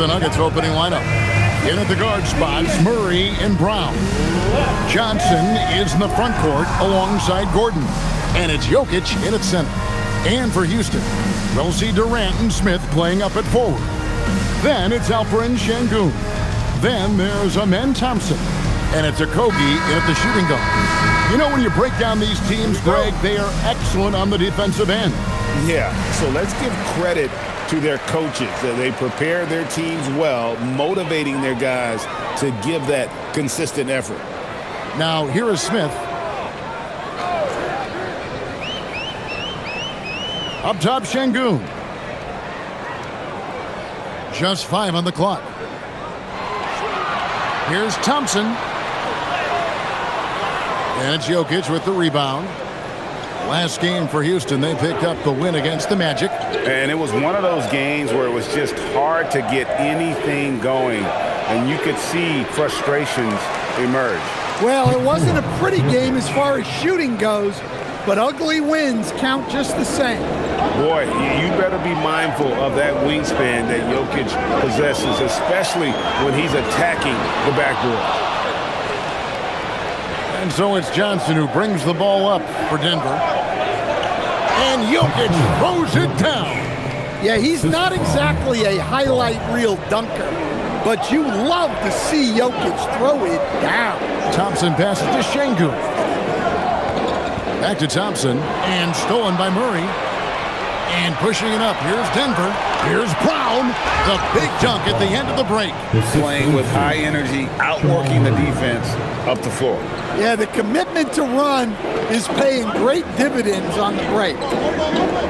the Nuggets opening lineup. In at the guard spots, Murray and Brown. Johnson is in the front court alongside Gordon. And it's Jokic in at center. And for Houston, we'll see Durant and Smith playing up at forward. Then it's Alperen Şengün. Then there's Amen Thompson. And it's Okogie at the shooting guard. You know, when you break down these teams, Greg, they are excellent on the defensive end. Yeah, so let's give credit to their coaches. They prepare their teams well, motivating their guys to give that consistent effort. Now, here is Smith. Up top, Şengün. Just 5 on the clock. Here's Thompson. And it's Jokic with the rebound. Last game for Houston, they picked up the win against the Magic. And it was one of those games where it was just hard to get anything going. And you could see frustrations emerge. Well, it wasn't a pretty game as far as shooting goes, but ugly wins count just the same. Boy, you better be mindful of that wingspan that Jokic possesses, especially when he's attacking the backboard. And so it's Johnson who brings the ball up for Denver. And Jokic throws it down. Yeah, he's not exactly a highlight reel dunker, but you love to see Jokic throw it down. Thompson passes to Şengün. Back to Thompson, and stolen by Murray. And pushing it up, here's Denver. Here's Brown, the big dunk at the end of the break. Playing with high energy, outworking the defense up the floor. Yeah, the commitment to run is paying great dividends on the break.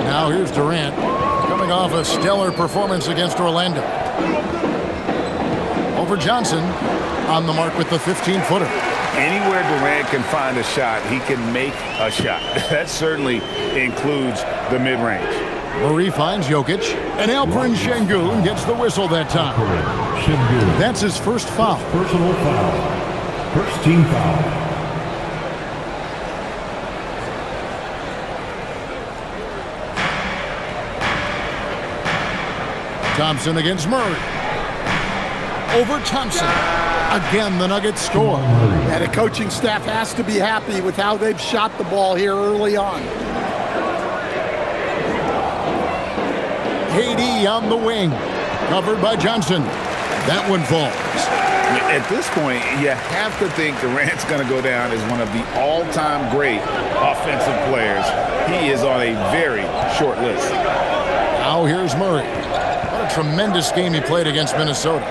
Now here's Durant, coming off a stellar performance against Orlando. Over Johnson, on the mark with the 15-footer. Anywhere Durant can find a shot, he can make a shot. That certainly includes the mid-range. Murray finds Jokic, and Alperen Şengün gets the whistle that time. That's his first foul. Personal foul. First team foul. Thompson against Murray. Over Thompson. Again, the Nuggets score. And the coaching staff has to be happy with how they've shot the ball here early on. KD on the wing. Covered by Johnson. That one falls. At this point, you have to think Durant's going to go down as one of the all-time great offensive players. He is on a very short list. Now here's Murray. What a tremendous game he played against Minnesota.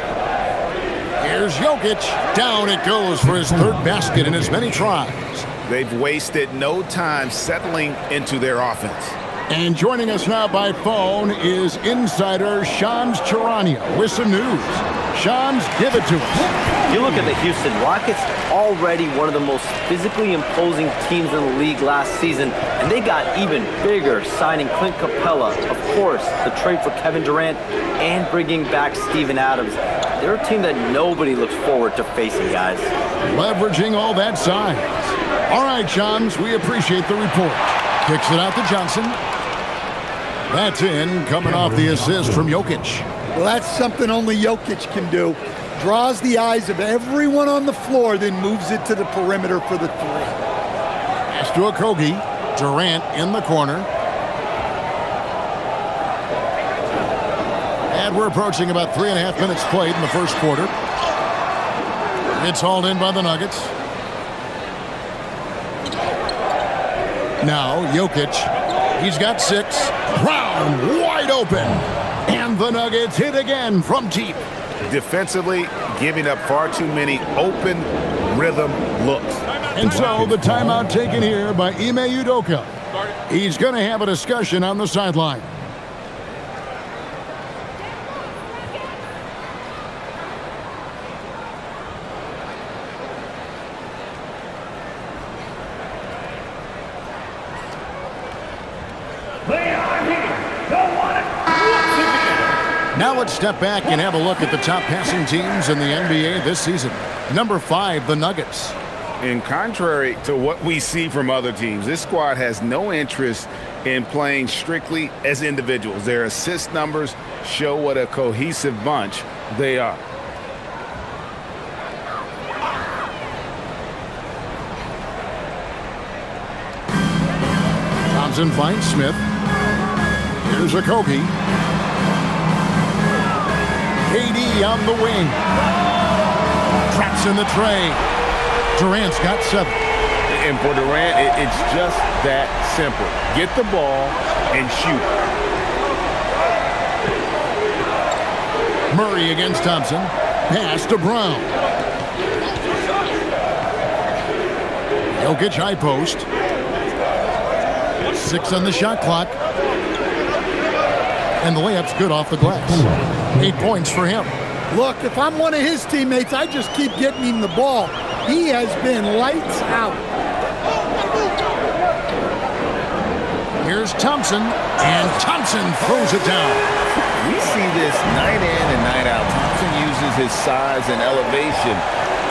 Here's Jokic. Down it goes for his third basket in as many tries. They've wasted no time settling into their offense. And joining us now by phone is insider Shams Charania with some news. Shams, give it to us. You look at the Houston Rockets, already one of the most physically imposing teams in the league last season, and they got even bigger signing Clint Capella, of course, the trade for Kevin Durant, and bringing back Steven Adams. They're a team that nobody looks forward to facing, guys. Leveraging all that size. All right, Shams, we appreciate the report. Kicks it out to Johnson. That's in, coming off the assist from Jokic. Well, that's something only Jokic can do. Draws the eyes of everyone on the floor, then moves it to the perimeter for the three. Pass to Okogie. Durant in the corner. And we're approaching about 3.5 minutes played in the first quarter. It's hauled in by the Nuggets. Now, Jokic. He's got 6. Brown wide open. And the Nuggets hit again from deep. Defensively, giving up far too many open rhythm looks. And so the timeout taken here by Ime Udoka. He's going to have a discussion on the sideline. Now let's step back and have a look at the top passing teams in the NBA this season. Number 5, the Nuggets. In contrary to what we see from other teams, this squad has no interest in playing strictly as individuals. Their assist numbers show what a cohesive bunch they are. Thompson finds Smith. Here's a Kobe. KD on the wing. Traps in the tray. Durant's got 7. And for Durant, it's just that simple. Get the ball and shoot. Murray against Thompson. Pass to Brown. Jokic high post. 6 on the shot clock. And the layup's good off the glass. 8 points for him. Look, if I'm one of his teammates, I just keep getting him the ball. He has been lights out. Here's Thompson, and Thompson throws it down. We see this night in and night out. Thompson uses his size and elevation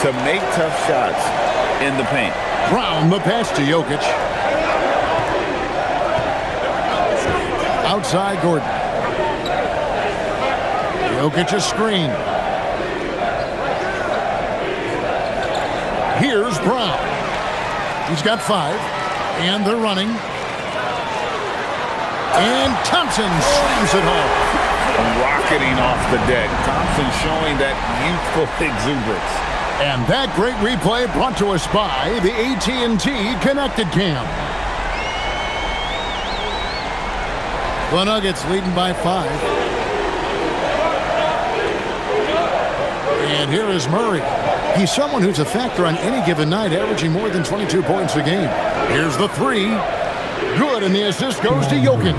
to make tough shots in the paint. Brown, the pass to Jokic. Outside Gordon. Jokic a screen. Here's Brown. He's got 5, and they're running. And Thompson slams it home. Rocketing off the deck. Thompson showing that youthful exuberance. And that great replay brought to us by the AT&T Connected Cam. The Nuggets leading by 5. And here is Murray. He's someone who's a factor on any given night, averaging more than 22 points a game. Here's the 3. Good, and the assist goes to Jokic.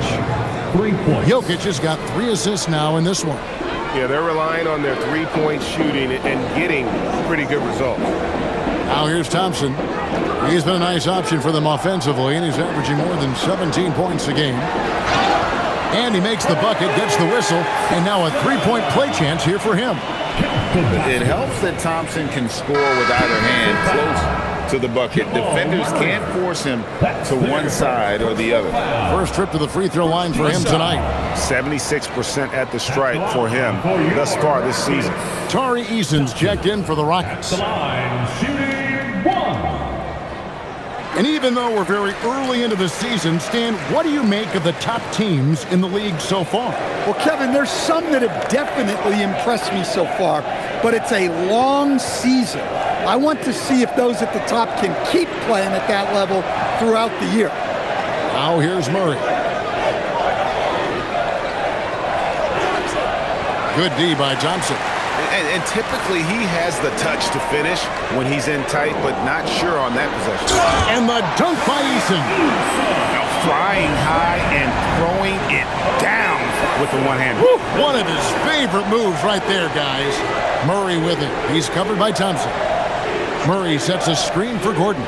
3 points. Jokic has got 3 assists now in this one. Yeah, they're relying on their three-point shooting and getting pretty good results. Now here's Thompson. He's been a nice option for them offensively, and he's averaging more than 17 points a game. And he makes the bucket, gets the whistle, and now a 3-point play chance here for him. It helps that Thompson can score with either hand close to the bucket. Defenders can't force him to one side or the other. First trip to the free throw line for him tonight. 76% at the stripe for him thus far this season. Tari Eason's checked in for the Rockets. Line shooting 1. And even though we're very early into the season, Stan, what do you make of the top teams in the league so far? Well, Kevin, there's some that have definitely impressed me so far, but it's a long season. I want to see if those at the top can keep playing at that level throughout the year. Now here's Murray. Good D by Johnson. And typically he has the touch to finish when he's in tight, but not sure on that possession. And the dunk by Eason. Now flying high and throwing it down with the one-hander. One of his favorite moves right there, guys. Murray with it. He's covered by Thompson. Murray sets a screen for Gordon.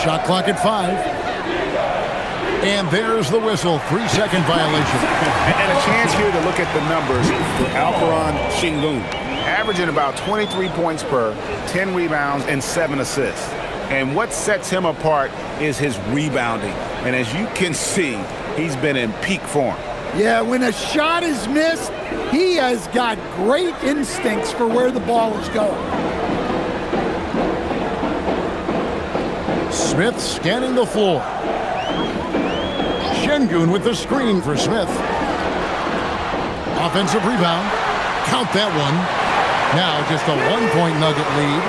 Shot clock at 5. And there's the whistle. 3-second violation. And a chance here to look at the numbers for Alperon Şengün. Averaging about 23 points per, 10 rebounds, and 7 assists. And what sets him apart is his rebounding. And as you can see, he's been in peak form. Yeah, when a shot is missed, he has got great instincts for where the ball is going. Smith scanning the floor. Şengün with the screen for Smith. Offensive rebound. Count that one. Now just a 1-point Nugget lead.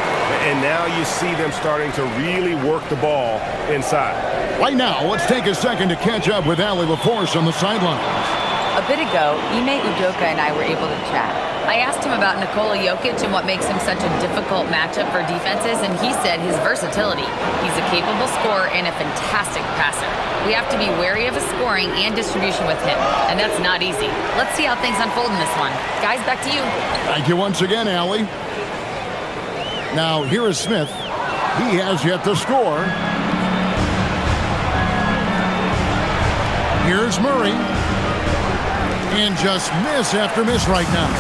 And now you see them starting to really work the ball inside. Right now, let's take a second to catch up with Allie LaForce on the sidelines. A bit ago, Ime Udoka and I were able to chat. I asked him about Nikola Jokic and what makes him such a difficult matchup for defenses, and he said his versatility. He's a capable scorer and a fantastic passer. We have to be wary of his scoring and distribution with him, and that's not easy. Let's see how things unfold in this one. Guys, back to you. Thank you once again, Allie. Now, here is Smith. He has yet to score. Here's Murray. And just miss after miss right now.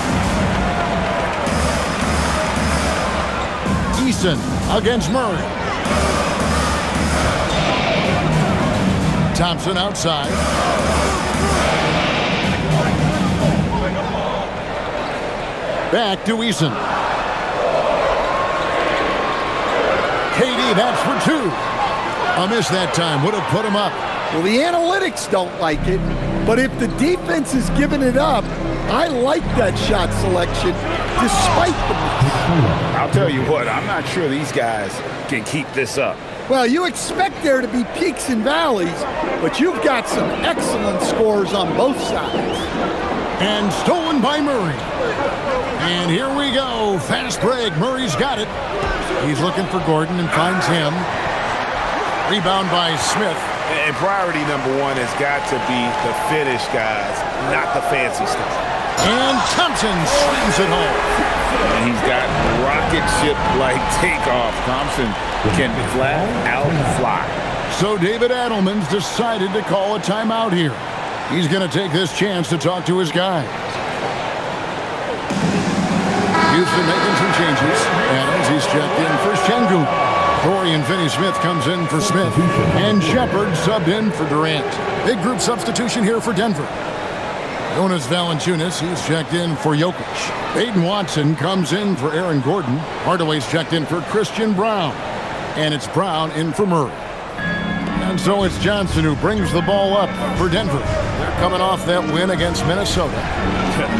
Eason against Murray. Thompson outside. Back to Eason. KD, that's for two. A miss that time. Would have put him up. Well, the analytics don't like it, but if the defense is giving it up, I like that shot selection despite the miss. I'll tell you what, I'm not sure these guys can keep this up. Well, you expect there to be peaks and valleys, but you've got some excellent scores on both sides. And stolen by Murray. And here we go. Fast break. Murray's got it. He's looking for Gordon and finds him. Rebound by Smith. And priority number one has got to be the finish, guys, not the fancy stuff. And Thompson slams it home. And he's got rocket ship-like takeoff. Thompson can flat out fly. So David Adelman's decided to call a timeout here. He's going to take this chance to talk to his guys. Houston making some changes. Adams, he's checked in for Şengün. Dorian Finney-Smith comes in for Smith. And Shepard subbed in for Durant. Big group substitution here for Denver. Jonas Valanciunas, he's checked in for Jokic. Peyton Watson comes in for Aaron Gordon. Hardaway's checked in for Christian Brown. And it's Brown in for Murray. And so it's Johnson who brings the ball up for Denver. They're coming off that win against Minnesota.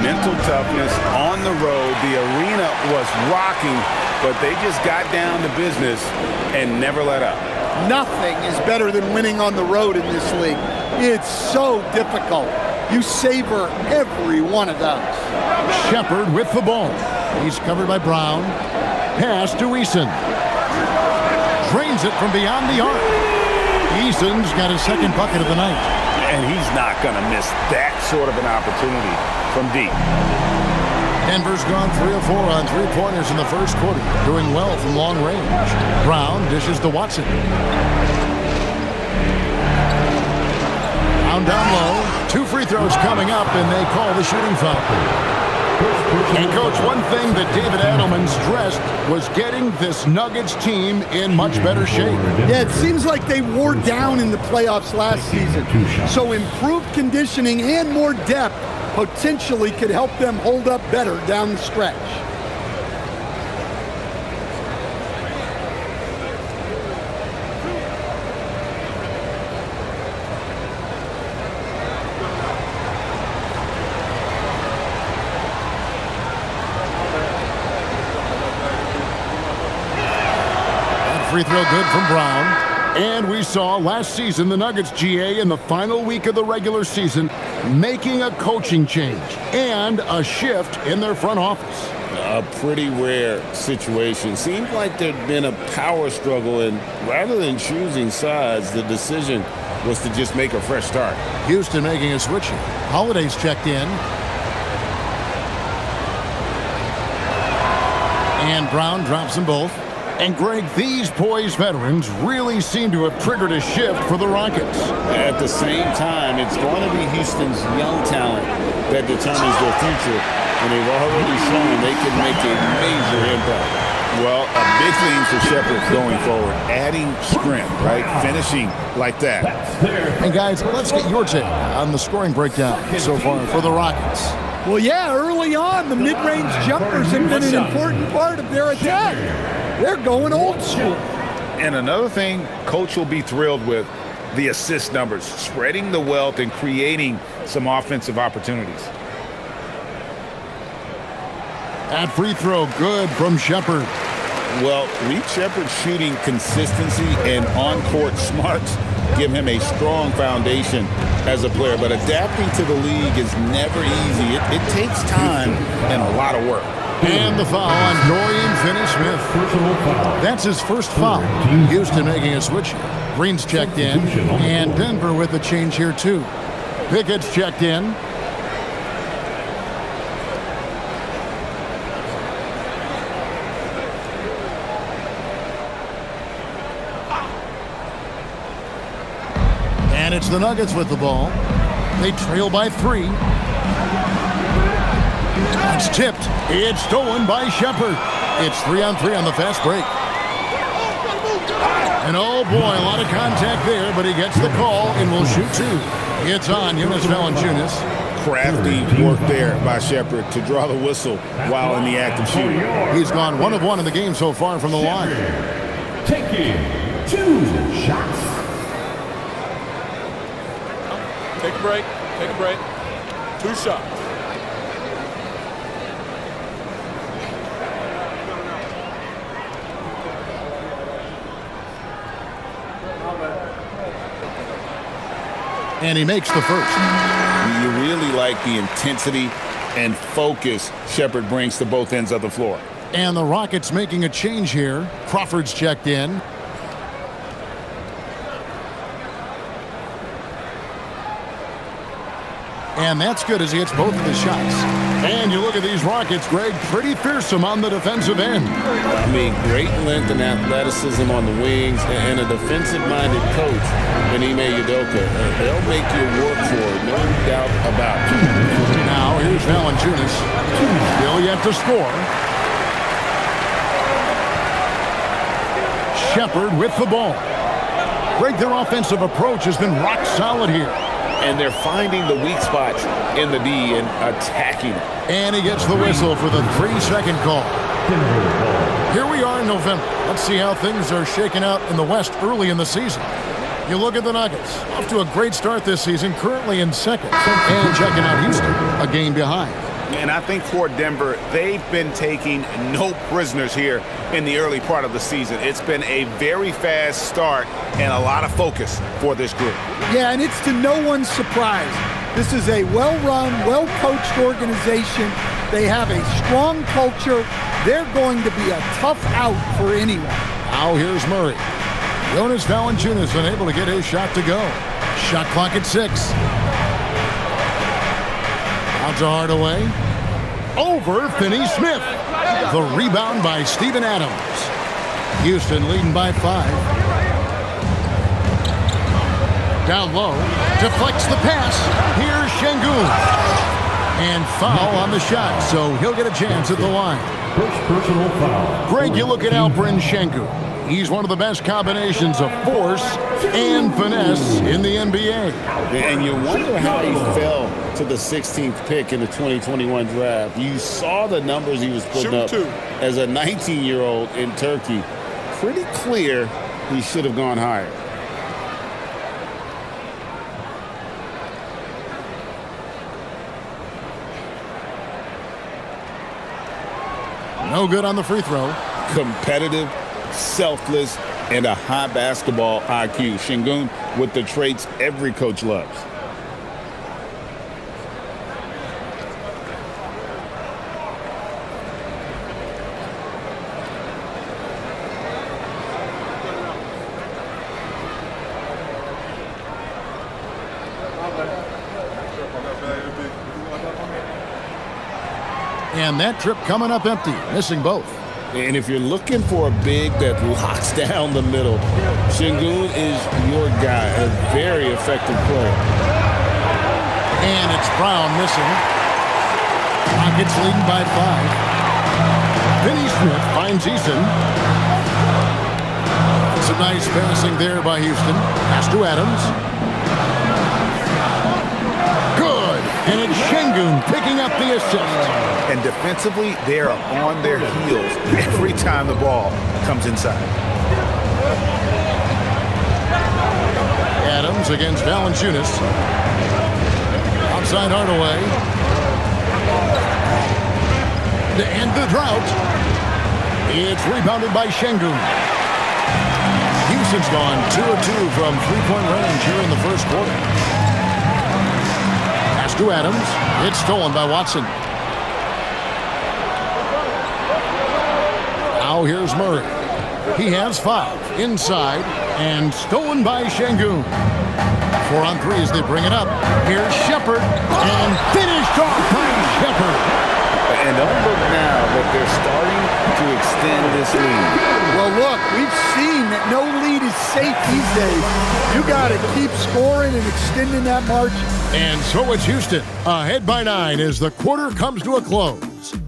Mental toughness on the road. The arena was rocking, but they just got down to business and never let up. Nothing is better than winning on the road in this league. It's so difficult. You savor every one of those. Shepard with the ball. He's covered by Brown. Pass to Eason. Drains it from beyond the arc. Eason's got his second bucket of the night. And he's not going to miss that sort of an opportunity from deep. Denver's gone 3 of 4 on three-pointers in the first quarter, doing well from long range. Brown dishes to Watson. Down low. 2 free throws coming up, and they call the shooting foul. And, Coach, one thing that David Adelman stressed was getting this Nuggets team in much better shape. Yeah, it seems like they wore down in the playoffs last season. So improved conditioning and more depth potentially could help them hold up better down the stretch. Free throw good from Brown. And we saw last season the Nuggets GA in the final week of the regular season making a coaching change and a shift in their front office. A pretty rare situation. Seems like there'd been a power struggle, and rather than choosing sides, the decision was to just make a fresh start. Houston making a switch here. Holiday's checked in. And Brown drops them both. And, Greg, these poised veterans really seem to have triggered a shift for the Rockets. At the same time, it's going to be Houston's young talent that determines their future, and they've already shown they can make a major impact. Well, a big thing for Shepard going forward, adding strength, right? Finishing like that. And, guys, let's get your take on the scoring breakdown so far for the Rockets. Well, yeah, early on, the mid-range jumpers have been an important part of their attack. They're going old school. And another thing Coach will be thrilled with, the assist numbers, spreading the wealth and creating some offensive opportunities. That free throw good from Shepard. Well, Reed Shepard's shooting consistency and on-court smarts give him a strong foundation as a player, but adapting to the league is never easy. It takes time and a lot of work. And the foul on Dorian Finney-Smith. That's his first foul. Houston making a switch. Green's checked in. And Denver with a change here, too. Pickett's checked in. And it's the Nuggets with the ball. They trail by 3. It's tipped. It's stolen by Shepherd. It's 3-on-3 on the fast break. And oh boy, a lot of contact there, but he gets the call and will shoot two. It's on Jonas Valanciunas. Crafty work there by Shepherd to draw the whistle while in the act of shooting. He's gone 1 of 1 in the game so far from the line. Taking 2 shots. Take a break. Take a break. 2 shots. And he makes the first. You really like the intensity and focus Shepherd brings to both ends of the floor. And the Rockets making a change here. Crawford's checked in. And that's good as he hits both of his shots. And you look at these Rockets, Greg, pretty fearsome on the defensive end. I mean, great length and athleticism on the wings and a defensive-minded coach in Ime Udoka. They'll make you work for it, no doubt about it. Now, here's Valanciunas. Still yet to score. Shepherd with the ball. Greg, their offensive approach has been rock solid here. And they're finding the weak spots in the D and attacking it. And he gets the whistle for the 3-second call. Here we are in November. Let's see how things are shaking out in the West early in the season. You look at the Nuggets. Off to a great start this season, currently in second. And checking out Houston, a game behind. And I think for Denver, they've been taking no prisoners here in the early part of the season. It's been a very fast start and a lot of focus for this group. Yeah, and it's to no one's surprise. This is a well-run, well-coached organization. They have a strong culture. They're going to be a tough out for anyone. Now here's Murray. Jonas Valanciunas unable to get his shot to go. Shot clock at 6. Out to Hardaway. Over Finney-Smith. The rebound by Steven Adams. Houston leading by 5. Down low. Deflects the pass. Here's Şengün. And foul on the shot, so he'll get a chance at the line. First personal foul. Greg, you look at Alperen Şengün. He's one of the best combinations of force and finesse in the NBA. And you wonder how he fell to the 16th pick in the 2021 draft. You saw the numbers he was putting up as a 19-year-old in Turkey. Pretty clear he should have gone higher. No good on the free throw. Competitive, selfless, and a high basketball IQ. Şengün with the traits every coach loves. And that trip coming up empty, missing both. And if you're looking for a big that locks down the middle, Şengün is your guy, a very effective player. And it's Brown missing. Rockets leading by 5. Finney-Smith finds Eason. Some nice passing there by Houston. Pass to Adams. Good. And it's Şengün picking up the assist. And defensively, they are on their heels every time the ball comes inside. Adams against Valanciunas. Outside Hardaway. To end the drought. It's rebounded by Şengün. Houston's gone 2 of 2 from three-point range here in the first quarter. Pass to Adams. It's stolen by Watson. Now here's Murray. He has 5 inside and stolen by Şengün. 4 on 3 as they bring it up. Here's Shepherd and finished off by Shepherd. And don't look now, but they're starting to extend this lead. Well, look, we've seen that no lead is nobody's safe these days. You got to keep scoring and extending that margin. And so it's Houston, ahead by 9 as the quarter comes to a close.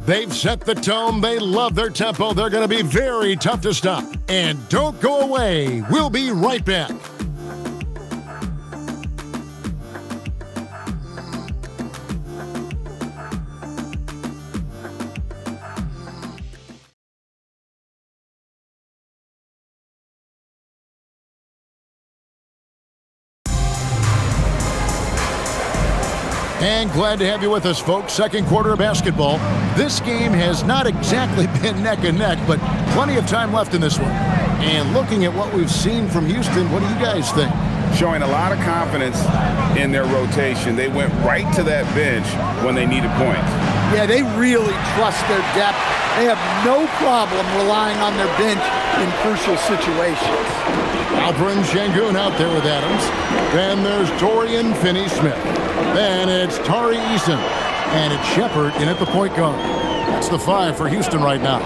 They've set the tone. They love their tempo. They're going to be very tough to stop. And don't go away. We'll be right back. And glad to have you with us, folks. Second quarter of basketball. This game has not exactly been neck and neck, but plenty of time left in this one. And looking at what we've seen from Houston, what do you guys think? Showing a lot of confidence in their rotation. They went right to that bench when they needed points. Yeah, they really trust their depth. They have no problem relying on their bench in crucial situations. Alperen Sengun out there with Adams. Then there's Dorian Finney-Smith. Then it's Tari Eason. And it's Shepard in at the point guard. That's the 5 for Houston right now.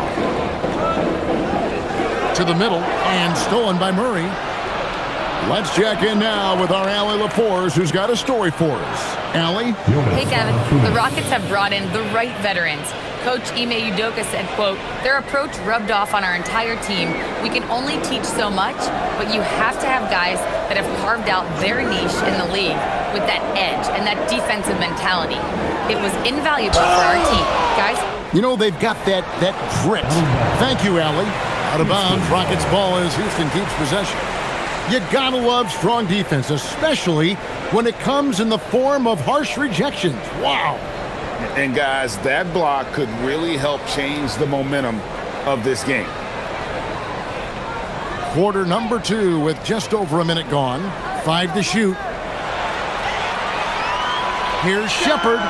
To the middle and stolen by Murray. Let's check in now with our Allie LaForce, who's got a story for us. Allie? Hey, Kevin. The Rockets have brought in the right veterans. Coach Ime Udoka said, quote, their approach rubbed off on our entire team. We can only teach so much, but you have to have guys that have carved out their niche in the league with that edge and that defensive mentality. It was invaluable for our team. Guys? You know, they've got that grit. Thank you, Allie. Out of bounds, Rockets ball as Houston keeps possession. You gotta love strong defense, especially when it comes in the form of harsh rejections. Wow. And guys, that block could really help change the momentum of this game. Quarter number 2 with just over a minute gone. 5 to shoot. Here's Shepard.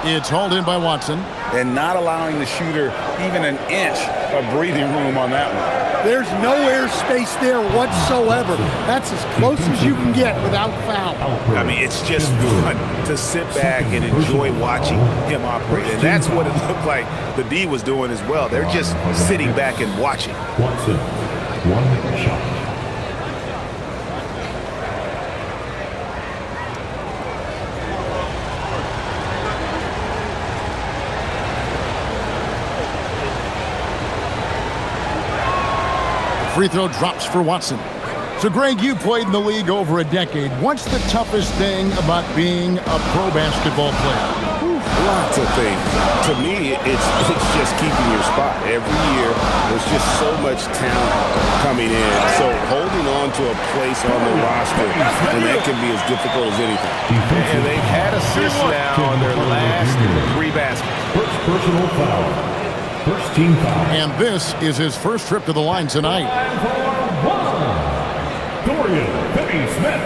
It's hauled in by Watson. And not allowing the shooter even an inch of breathing room on that one. There's no air space there whatsoever. That's as close as you can get without foul. I mean, it's just fun to sit back and enjoy watching him operate. And that's what it looked like the D was doing as well. They're just sitting back and watching. Watson, 1 shot. Free throw drops for Watson. So, Greg, you played in the league over a decade. What's the toughest thing about being a pro basketball player? Lots of things. To me, it's just keeping your spot. Every year, there's just so much talent coming in. So holding on to a place on the roster, and that can be as difficult as anything. And they've had assists now on their last 3 baskets. First personal foul. First team foul. And this is his first trip to the line tonight. Dorian Finney-Smith.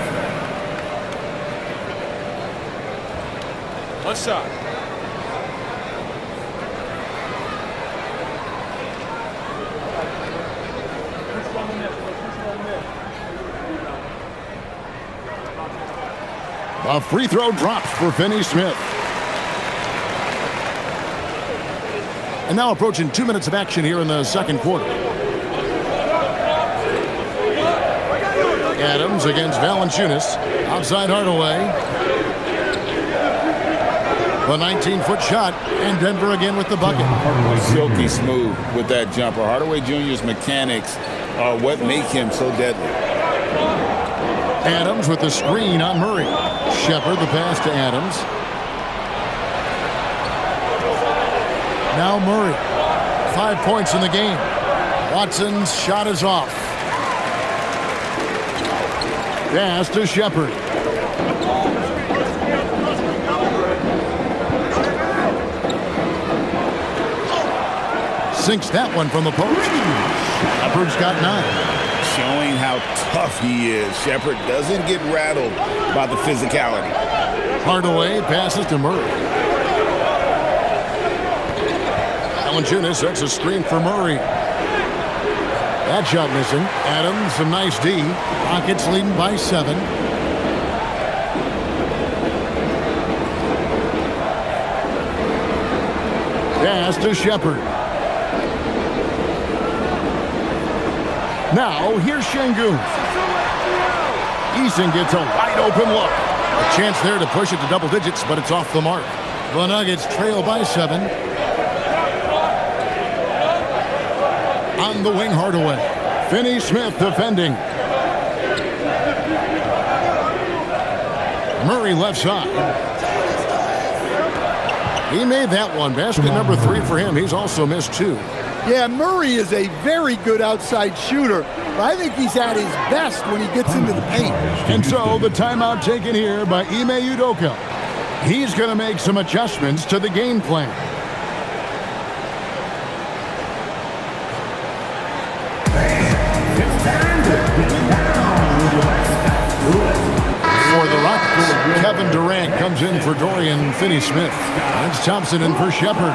1 shot. A free throw drops for Finney-Smith. And now approaching 2 minutes of action here in the second quarter. Adams against Valanciunas. Outside Hardaway. The 19-foot shot, and Denver again with the bucket. Silky smooth with that jumper. Hardaway Jr.'s mechanics are what make him so deadly. Adams with the screen on Murray. Shepard the pass to Adams. Now Murray. 5 points in the game. Watson's shot is off. Pass to Shepard. Sinks that one from the post. Shepard's got 9. Showing how tough he is. Shepard doesn't get rattled by the physicality. Hardaway passes to Murray. Valanciunas sets a screen for Murray. That shot missing. Adams, a nice D. Rockets leading by 7. Pass to Shepard. Now, here's Şengün. Eason gets a wide-open look. A chance there to push it to double digits, but it's off the mark. The Nuggets trail by 7. On the wing, Hardaway. Finney Smith defending. Murray left side. He made that one. Basket number 3 for him. He's also missed 2. Yeah, Murray is a very good outside shooter, but I think he's at his best when he gets into the paint. And so the timeout taken here by Ime Udoka. He's going to make some adjustments to the game plan. For the Rockets, Kevin Durant comes in for Dorian Finney-Smith. That's Thompson in for Shepherd.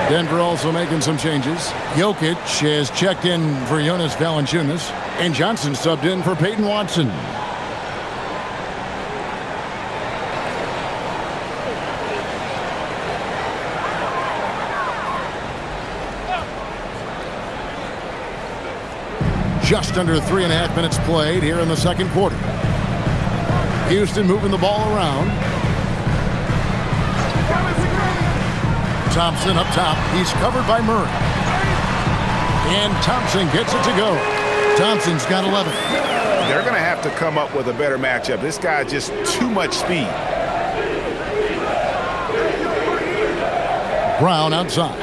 Denver also making some changes. Jokic has checked in for Jonas Valanciunas. And Johnson subbed in for Peyton Watson. Just under 3.5 minutes played here in the second quarter. Houston moving the ball around. Thompson up top. He's covered by Murray. And Thompson gets it to go. Thompson's got 11. They're going to have to come up with a better matchup. This guy's just too much speed. Brown outside.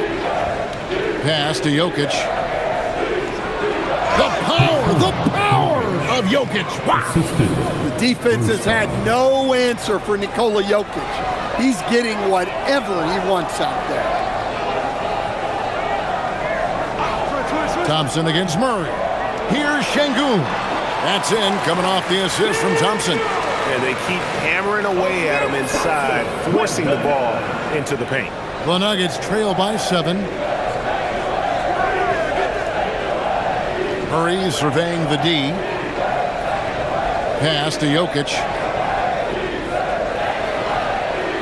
Pass to Jokic. The power of Jokic. Wow. The defense has had no answer for Nikola Jokic. He's getting whatever he wants out there. Thompson against Murray. Here's Şengün. That's in, coming off the assist from Thompson. And they keep hammering away at him inside, forcing the ball into the paint. The Nuggets trail by 7. Murray surveying the D. Pass to Jokic.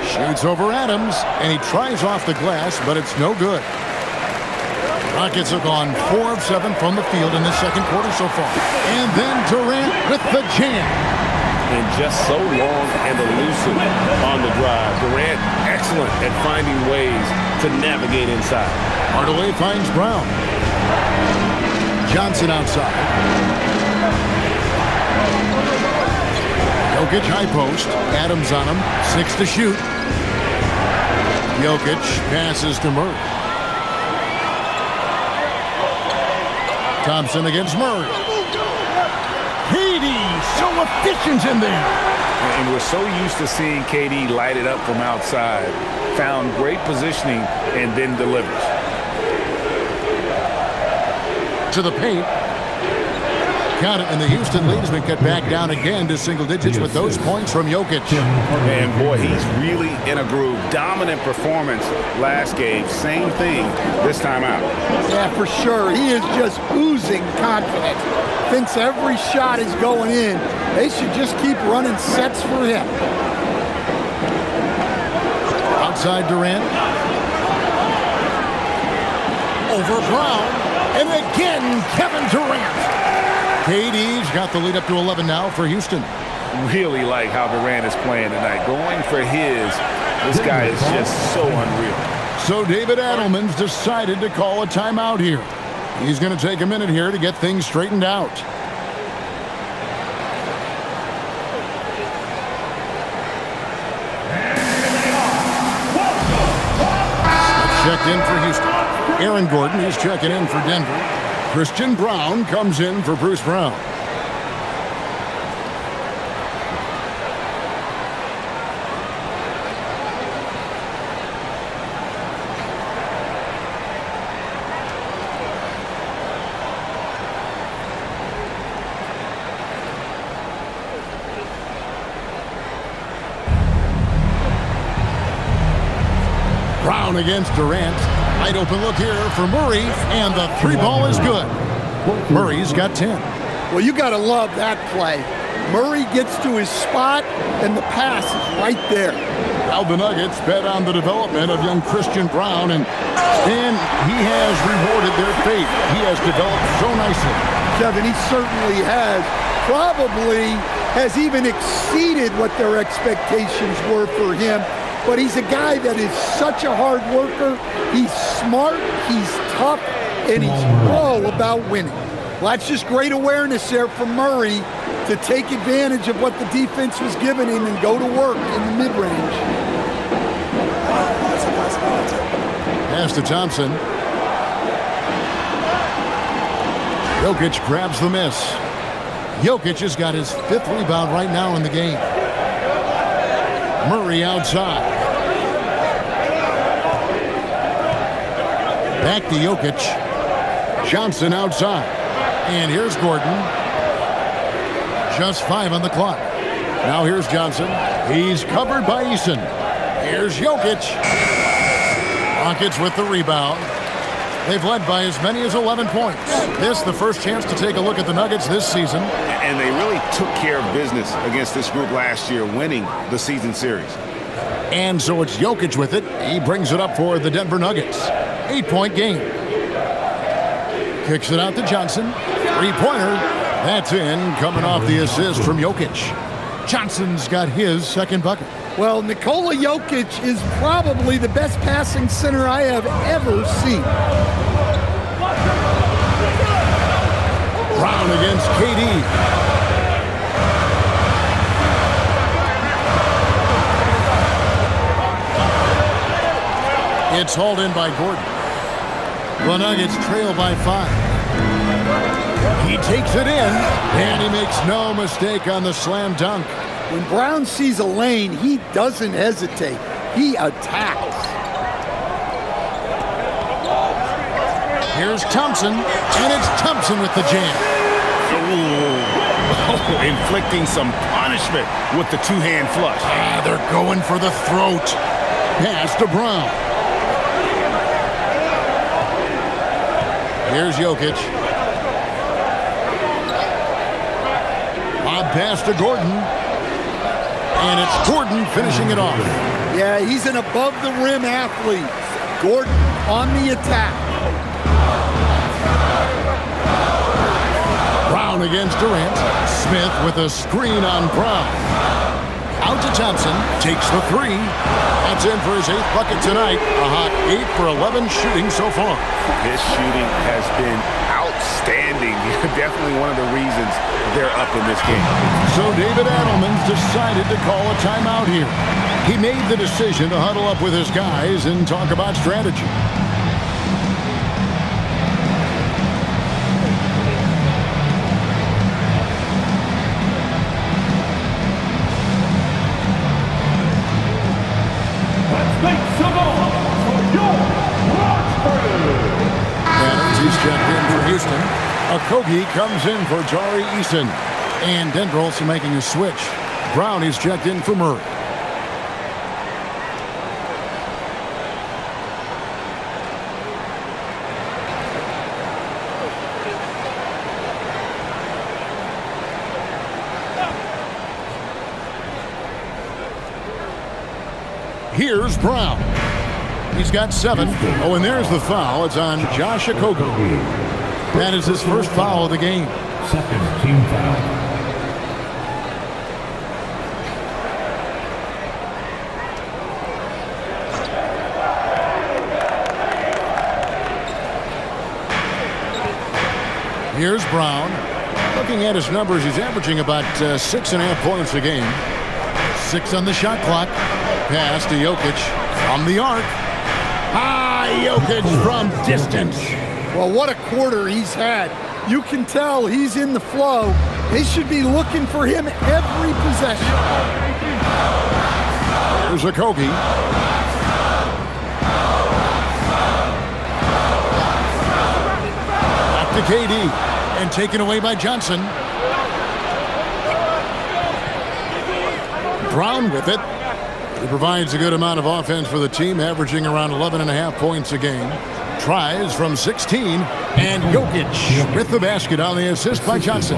Shoots over Adams, and he tries off the glass, but it's no good. Rockets have gone 4 of 7 from the field in the second quarter so far. And then Durant with the jam. And just so long and elusive on the drive. Durant, excellent at finding ways to navigate inside. Hardaway finds Brown. Johnson outside. Jokic high post. Adams on him. 6 to shoot. Jokic passes to Murray. Thompson against Murray. KD so efficient in there. And we're so used to seeing KD light it up from outside. Found great positioning and then delivers. To the paint. Count it, and the Houston lead has been cut back down again to single digits with those points from Jokic. And boy, he's really in a groove. Dominant performance last game. Same thing this time out. Yeah, for sure. He is just oozing confidence. Thinks every shot is going in. They should just keep running sets for him. Outside Durant. Over Brown. And again, Kevin Durant. KD's got the lead up to 11 now for Houston. Really like how Durant is playing tonight. Going for his. This guy is just so unreal. So David Adelman's decided to call a timeout here. He's going to take a minute here to get things straightened out. Checked in for Houston. Aaron Gordon is checking in for Denver. Christian Brown comes in for Bruce Brown. Brown against Durant. Wide open look here for Murray, and the 3 ball is good. Murray's got 10. Well, you got to love that play. Murray gets to his spot, and the pass is right there. Now the Nuggets bet on the development of young Christian Brown, and Stan, he has rewarded their faith. He has developed so nicely. Kevin, he certainly has. Probably has even exceeded what their expectations were for him. But he's a guy that is such a hard worker. He's smart, he's tough, and he's all about winning. Well, that's just great awareness there from Murray to take advantage of what the defense was giving him and go to work in the mid-range. Pass to Thompson. Jokic grabs the miss. Jokic has got his 5th rebound right now in the game. Murray outside. Back to Jokic. Johnson outside. And here's Gordon. Just 5 on the clock. Now here's Johnson. He's covered by Eason. Here's Jokic. Rockets with the rebound. They've led by as many as 11 points. This the first chance to take a look at the Nuggets this season. And they really took care of business against this group last year, winning the season series. And so it's Jokic with it. He brings it up for the Denver Nuggets. 8-point game. Kicks it out to Johnson. Three-pointer. That's in, coming off the assist from Jokic. Johnson's got his second bucket. Well, Nikola Jokic is probably the best passing center I have ever seen. Brown against KD. It's hauled in by Gordon. The Nuggets trail by 5. He takes it in, and he makes no mistake on the slam dunk. When Brown sees a lane, he doesn't hesitate. He attacks. Here's Thompson, and it's Thompson with the jam. Oh, inflicting some punishment with the two-hand flush. They're going for the throat. Pass to Brown. Here's Jokic. Lob pass to Gordon. And it's Gordon finishing it off. Yeah, he's an above-the-rim athlete. Gordon on the attack. Brown against Durant. Smith with a screen on Brown. Out to Thompson. Takes the 3. That's in for his 8th bucket tonight. A hot 8 for 11 shooting so far. His shooting has been outstanding. Definitely one of the reasons they're up in this game. So David Adelman's decided to call a timeout here. He made the decision to huddle up with his guys and talk about strategy. He's checked in for Houston. Okogie comes in for Jari Eason. And Denver also making a switch. Brown is checked in for Murray. Here's Brown. He's got 7. Oh, and there's the foul. It's on Josh Okogie. That is his first foul of the game. Second team foul. Here's Brown. Looking at his numbers, he's averaging about 6.5 points a game. 6 on the shot clock. Pass to Jokic from the arc. Jokic from distance. Well, what a quarter he's had. You can tell he's in the flow. They should be looking for him every possession. There's Okogie. Back to KD. And taken away by Johnson. Brown with it. He provides a good amount of offense for the team, averaging around 11.5 points a game. Tries from 16, and Jokic with the basket on the assist by Johnson.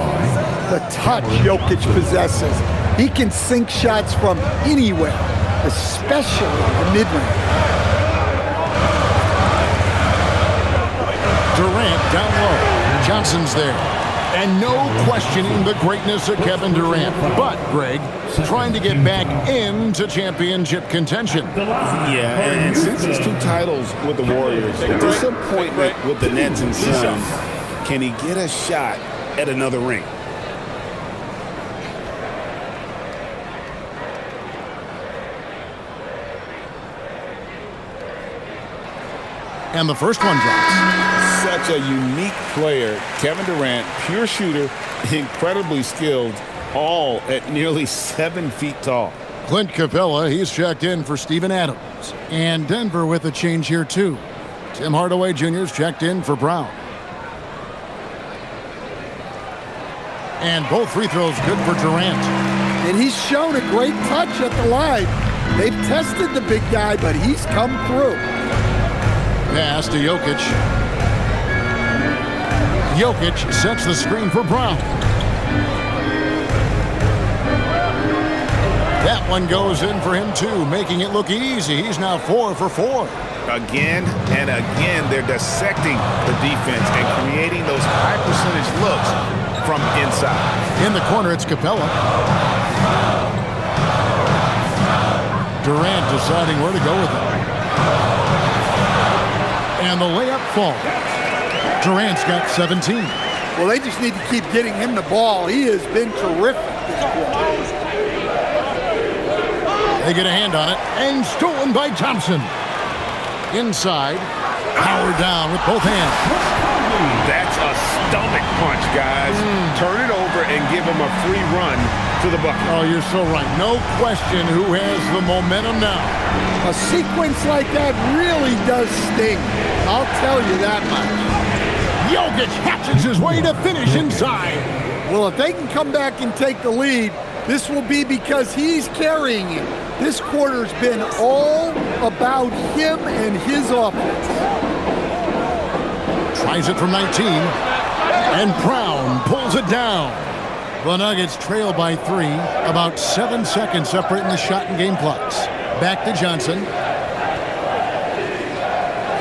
The touch Jokic possesses. He can sink shots from anywhere, especially the mid-range. Durant down low. Johnson's there. And no questioning the greatness of Kevin Durant. But, Greg, trying to get back into championship contention. Yeah, and since his 2 titles with the Warriors, the disappointment with the Nets and Suns, can he get a shot at another ring? And the first one drops. Such a unique player. Kevin Durant, pure shooter, incredibly skilled, all at nearly 7 feet tall. Clint Capella, he's checked in for Steven Adams. And Denver with a change here, too. Tim Hardaway Jr.'s checked in for Brown. And both free throws good for Durant. And he's shown a great touch at the line. They've tested the big guy, but he's come through. Pass to Jokic. Jokic sets the screen for Brown. That one goes in for him, too, making it look easy. He's now 4 for 4. Again and again, they're dissecting the defense and creating those high percentage looks from inside. In the corner, it's Capella. Durant deciding where to go with it. And the layup falls. Durant's got 17. Well, they just need to keep getting him the ball. He has been terrific this quarter. They get a hand on it, and stolen by Thompson. Inside, Howard down with both hands. That's a stomach punch, guys. Turn it over and give him a free run to the bucket. Oh, you're so right. No question who has the momentum now. A sequence like that really does sting. I'll tell you that much. Jokic hatches his way to finish inside. Well, if they can come back and take the lead, this will be because he's carrying it. This quarter's been all about him and his offense. Tries it from 19. And Brown pulls it down. The Nuggets trail by 3. About 7 seconds separating the shot and game clocks. Back to Johnson.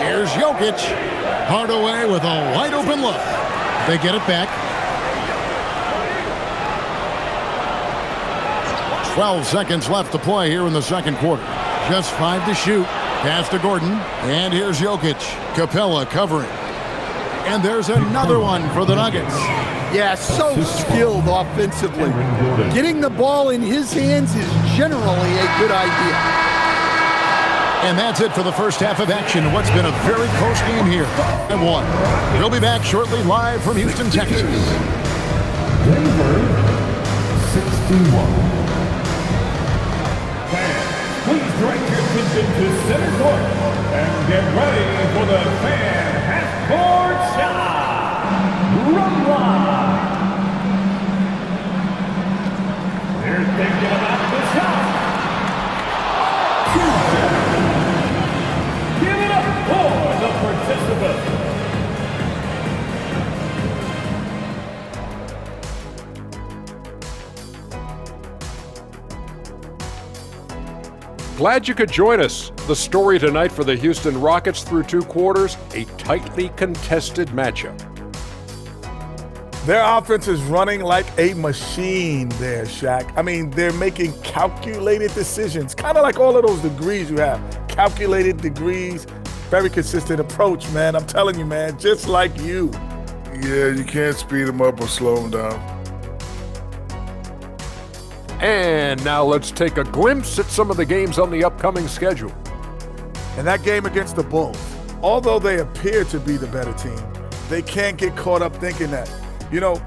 Here's Jokic. Hardaway with a wide open look. They get it back. 12 seconds left to play here in the second quarter. Just 5 to shoot. Pass to Gordon. And here's Jokic. Capella covering. And there's another one for the Nuggets. Yeah, so skilled offensively. Getting the ball in his hands is generally a good idea. And that's it for the first half of action. What's been a very close game here. And 1. We'll be back shortly live from Houston, Texas. Denver 61. Please direct your attention to center court and get ready for the fan half-court shot. Run line. They're thinking about the shot. Give it up for the participants. Glad you could join us. The story tonight for the Houston Rockets through 2 quarters, a tightly contested matchup. Their offense is running like a machine there, Shaq. I mean, they're making calculated decisions, kind of like all of those degrees you have. Calculated degrees, very consistent approach, man. I'm telling you, man, just like you. Yeah, you can't speed them up or slow them down. And now let's take a glimpse at some of the games on the upcoming schedule. And that game against the Bulls, although they appear to be the better team, they can't get caught up thinking that. You know,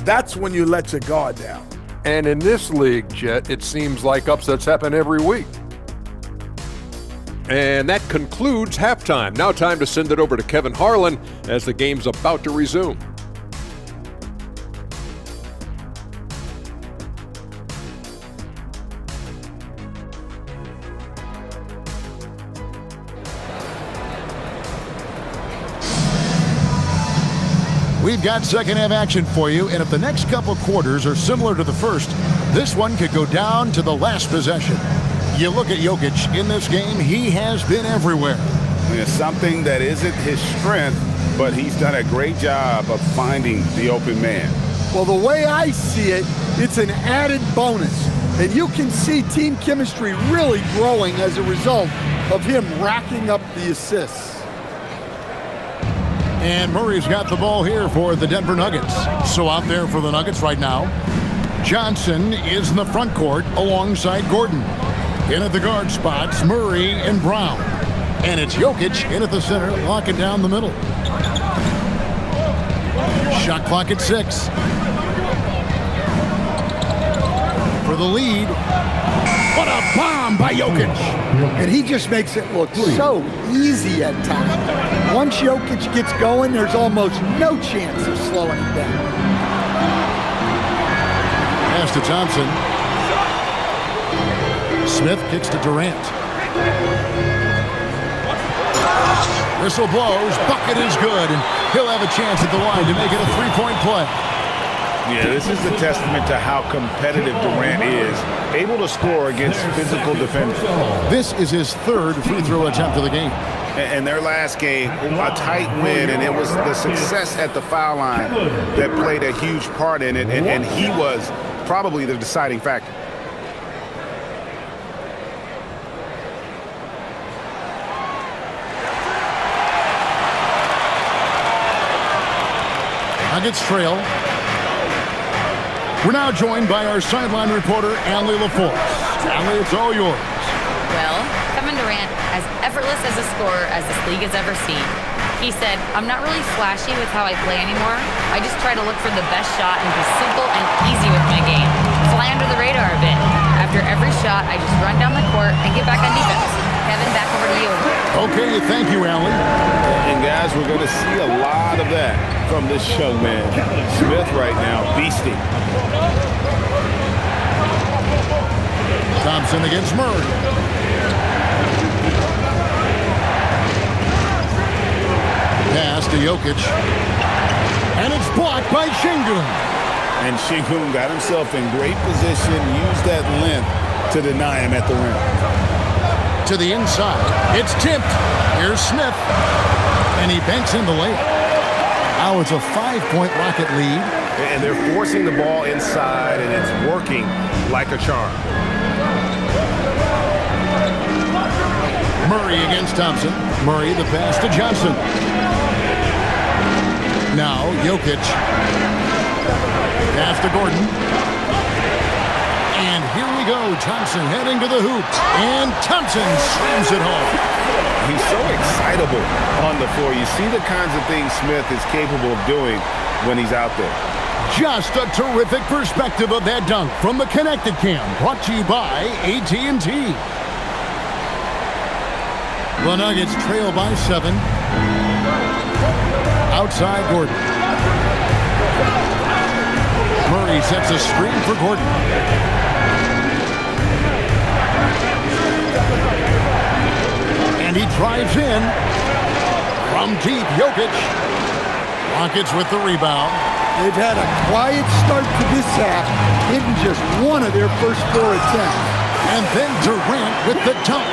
that's when you let your guard down. And in this league, Jet, it seems like upsets happen every week. And that concludes halftime. Now time to send it over to Kevin Harlan as the game's about to resume. We've got second half action for you, and if the next couple quarters are similar to the first, this one could go down to the last possession. You look at Jokic in this game, he has been everywhere. It's something that isn't his strength but he's done a great job of finding the open man. Well, the way I see it, it's an added bonus. And you can see team chemistry really growing as a result of him racking up the assists. And Murray's got the ball here for the Denver Nuggets. So out there for the Nuggets right now, Johnson is in the front court alongside Gordon. In at the guard spots, Murray and Brown. And it's Jokic in at the center, locking down the middle. Shot clock at 6. For the lead. What a bomb by Jokic. And he just makes it look so easy at times. Once Jokic gets going, there's almost no chance of slowing him down. Pass to Thompson. Smith kicks to Durant. Whistle blows. Bucket is good. And he'll have a chance at the line to make it a three-point play. Yeah, this is a testament to how competitive Durant is, able to score against physical defenders. This is his third free throw attempt of the game. And their last game, a tight win, and it was the success at the foul line that played a huge part in it, and he was probably the deciding factor. Nuggets trail. We're now joined by our sideline reporter, Allie LaForce. Allie, it's all yours. Well, Kevin Durant, as effortless as a scorer as this league has ever seen. He said, I'm not really flashy with how I play anymore. I just try to look for the best shot and be simple and easy with my game. Fly under the radar a bit. After every shot, I just run down the court and get back on defense. Kevin, back over to you. Okay, thank you, Allie. And guys, we're going to see a lot of that from this young man. Smith right now, beasting. Thompson against Murray. Pass to Jokic. And it's blocked by Şengün. And Şengün got himself in great position, used that length to deny him at the rim. To the inside. It's tipped. Here's Smith. And he banks in the layup. Now it's a 5-point Rocket lead. And they're forcing the ball inside, and it's working like a charm. Murray against Thompson. Murray the pass to Johnson. Now Jokic. Pass to Gordon. And here we go. Thompson heading to the hoop. And Thompson slams it home. He's so excitable on the floor. You see the kinds of things Smith is capable of doing when he's out there. Just a terrific perspective of that dunk from the Connected Cam. Brought to you by AT&T. The Nuggets trail by 7. Outside Gordon. Murray sets a screen for Gordon. And he drives in. From deep, Jokic. Rockets with the rebound. They've had a quiet start to this half, hitting just one of their first 4 attempts. And then Durant with the dunk.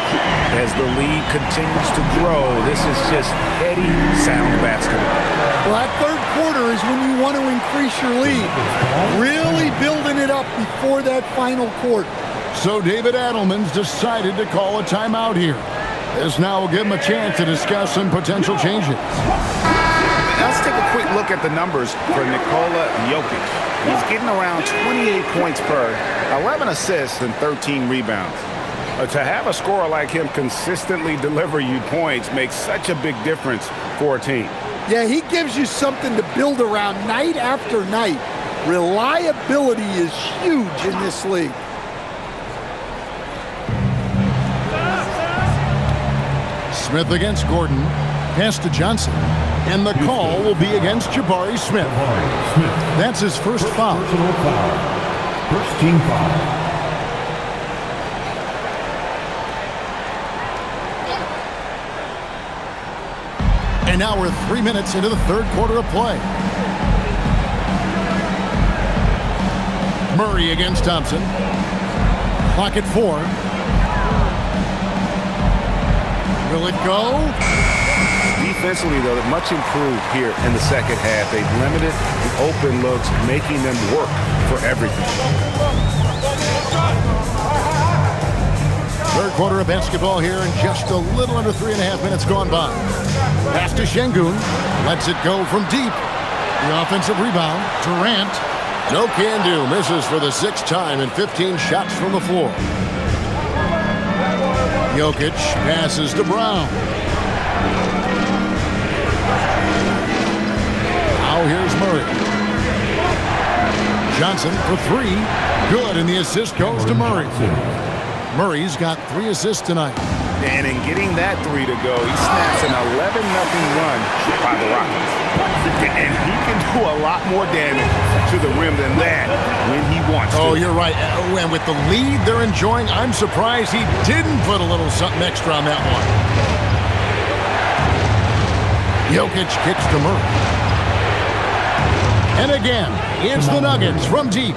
As the lead continues to grow, this is just heady, sound basketball. Well, that third quarter is when you want to increase your lead. Really building it up before that final quarter. So David Adelman's decided to call a timeout here. This now will give him a chance to discuss some potential changes. Let's take a quick look at the numbers for Nikola Jokic. He's getting around 28 points per, 11 assists, and 13 rebounds. To have a scorer like him consistently deliver you points makes such a big difference for a team. Yeah, he gives you something to build around night after night. Reliability is huge in this league. Smith against Gordon. Pass to Johnson. And the call will be against Jabari Smith. That's his first foul. First team foul. And now we're 3 minutes into the third quarter of play. Murray against Thompson. Clock at 4. Will it go? Defensively, though, much improved here in the second half. They've limited the open looks, making them work for everything. Third quarter of basketball here, and just a little under 3.5 minutes gone by. Pass to Şengün. Lets it go from deep. The offensive rebound. Durant. No can do. Misses for the 6th time in 15 shots from the floor. Jokic passes to Brown. Now here's Murray. Johnson for 3. Good, and the assist goes to Murray. Murray's got 3 assists tonight. And in getting that 3 to go, he snaps an 11-0 run by the Rockets. And he can do a lot more damage to the rim than that when he wants to. Oh, you're right. And with the lead they're enjoying, I'm surprised he didn't put a little something extra on that one. Jokic kicks to Murray. And again, it's the Nuggets from deep.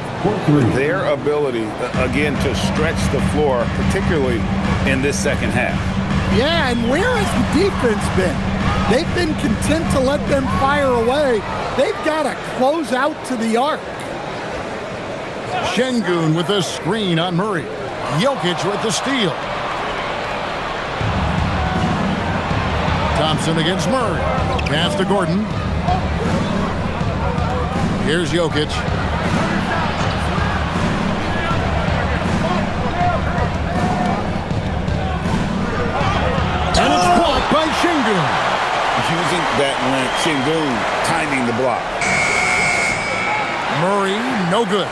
Their ability, again, to stretch the floor, particularly in this second half. Yeah, and where has the defense been? They've been content to let them fire away. They've got to close out to the arc. Şengün with a screen on Murray. Jokic with the steal. Thompson against Murray. Pass to Gordon. Here's Jokic. And it's blocked by Şengün. Using that length, Şengün timing the block. Murray, no good.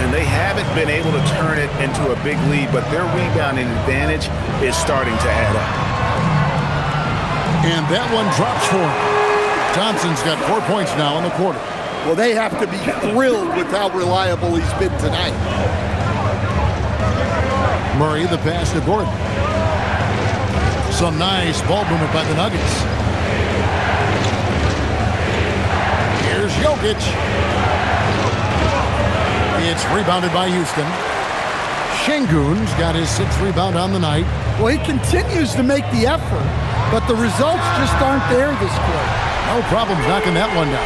And they haven't been able to turn it into a big lead, but their rebounding advantage is starting to add up. And that one drops for him. Thompson's got 4 points now in the quarter. Well, they have to be thrilled with how reliable he's been tonight. Murray, the pass to Gordon. Some nice ball movement by the Nuggets. Here's Jokic. It's rebounded by Houston. Şengün's got his 6th rebound on the night. Well, he continues to make the effort, but the results just aren't there this quarter. No problems knocking that one down.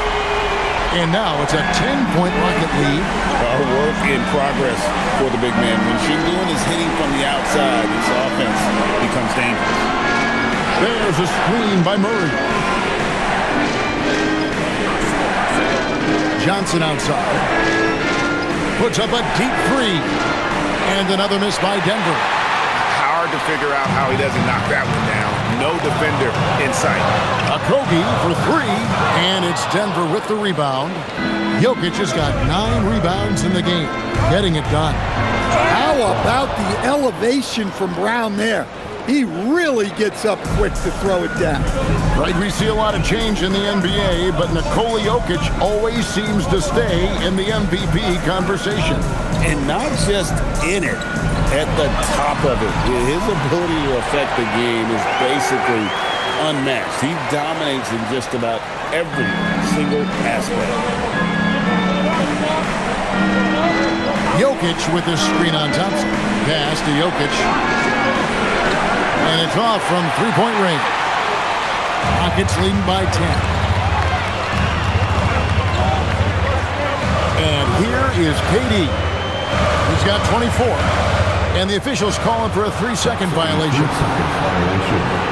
And now it's a 10-point Rocket lead. A work in progress for the big man. When Şengün is hitting from the outside, this offense becomes dangerous. There's a screen by Murray. Johnson outside. Puts up a deep 3. And another miss by Denver. Hard to figure out how he doesn't knock that one down. No defender in sight. Okogie for 3. And it's Denver with the rebound. Jokic has got 9 rebounds in the game. Getting it done. How about the elevation from Brown there? He really gets up quick to throw it down. Right, we see a lot of change in the NBA, but Nikola Jokic always seems to stay in the MVP conversation. And not just in it, at the top of it. His ability to affect the game is basically unmatched. He dominates in just about every single aspect. Jokic with his screen on Thompson. Pass to Jokic. And it's off from 3-point range. Rockets leading by 10. And here is KD. He's got 24. And the officials calling for a 3-second violation.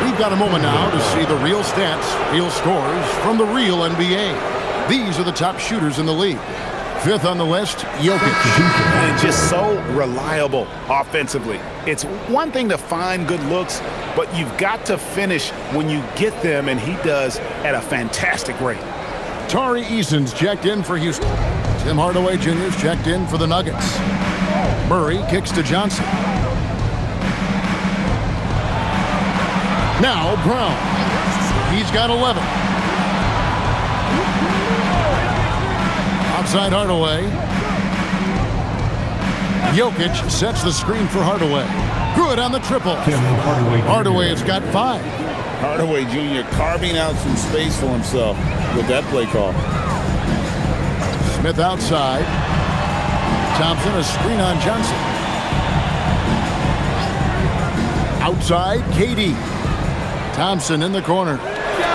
We've got a moment now to see the real stats, real scores from the real NBA. These are the top shooters in the league. 5th on the list, Jokic. And just so reliable offensively. It's one thing to find good looks, but you've got to finish when you get them, and he does at a fantastic rate. Tari Eason's checked in for Houston. Tim Hardaway Jr.'s checked in for the Nuggets. Murray kicks to Johnson. Now Brown. He's got 11. Outside Hardaway. Jokic sets the screen for Hardaway. Good on the triple. Hardaway has got 5. Hardaway Jr. carving out some space for himself with that play call. Smith outside. Thompson, a screen on Johnson. Outside, KD. Thompson in the corner.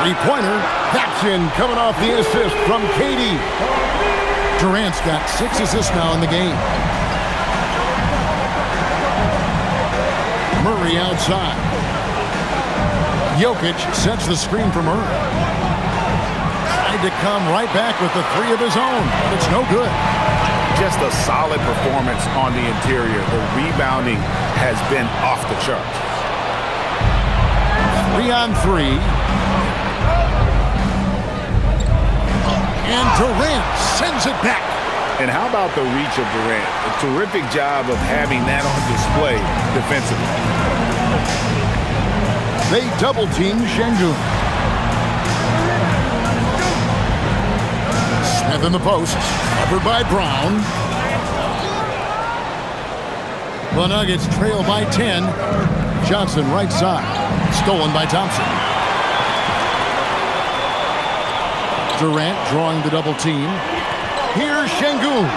Three-pointer. That's in, coming off the assist from KD. Durant's got 6 assists now in the game. Murray outside. Jokic sets the screen for Murray. Tried to come right back with the 3 of his own, but it's no good. Just a solid performance on the interior. The rebounding has been off the charts. 3-on-3. And Durant sends it back. And how about the reach of Durant? A terrific job of having that on display defensively. They double-team Şengün. Smith in the post, covered by Brown. The Nuggets trail by 10. Johnson right side, stolen by Thompson. Durant drawing the double team. Here's Şengün.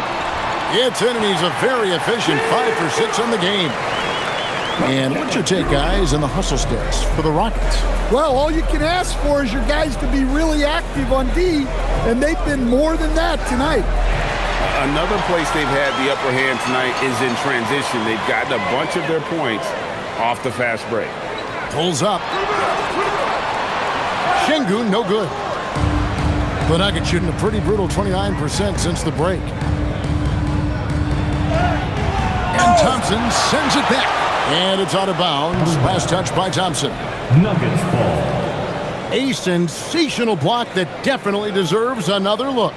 It's in, and he's a very efficient 5 for 6 on the game. And what's your take, guys, in the hustle stats for the Rockets? Well, all you can ask for is your guys to be really active on D, and they've been more than that tonight. Another place they've had the upper hand tonight is in transition. They've gotten a bunch of their points off the fast break. Pulls up. Şengün, no good. The Nuggets shooting a pretty brutal 29% since the break. And Thompson sends it back. And it's out of bounds. Last touch by Thompson. Nuggets ball. A sensational block that definitely deserves another look.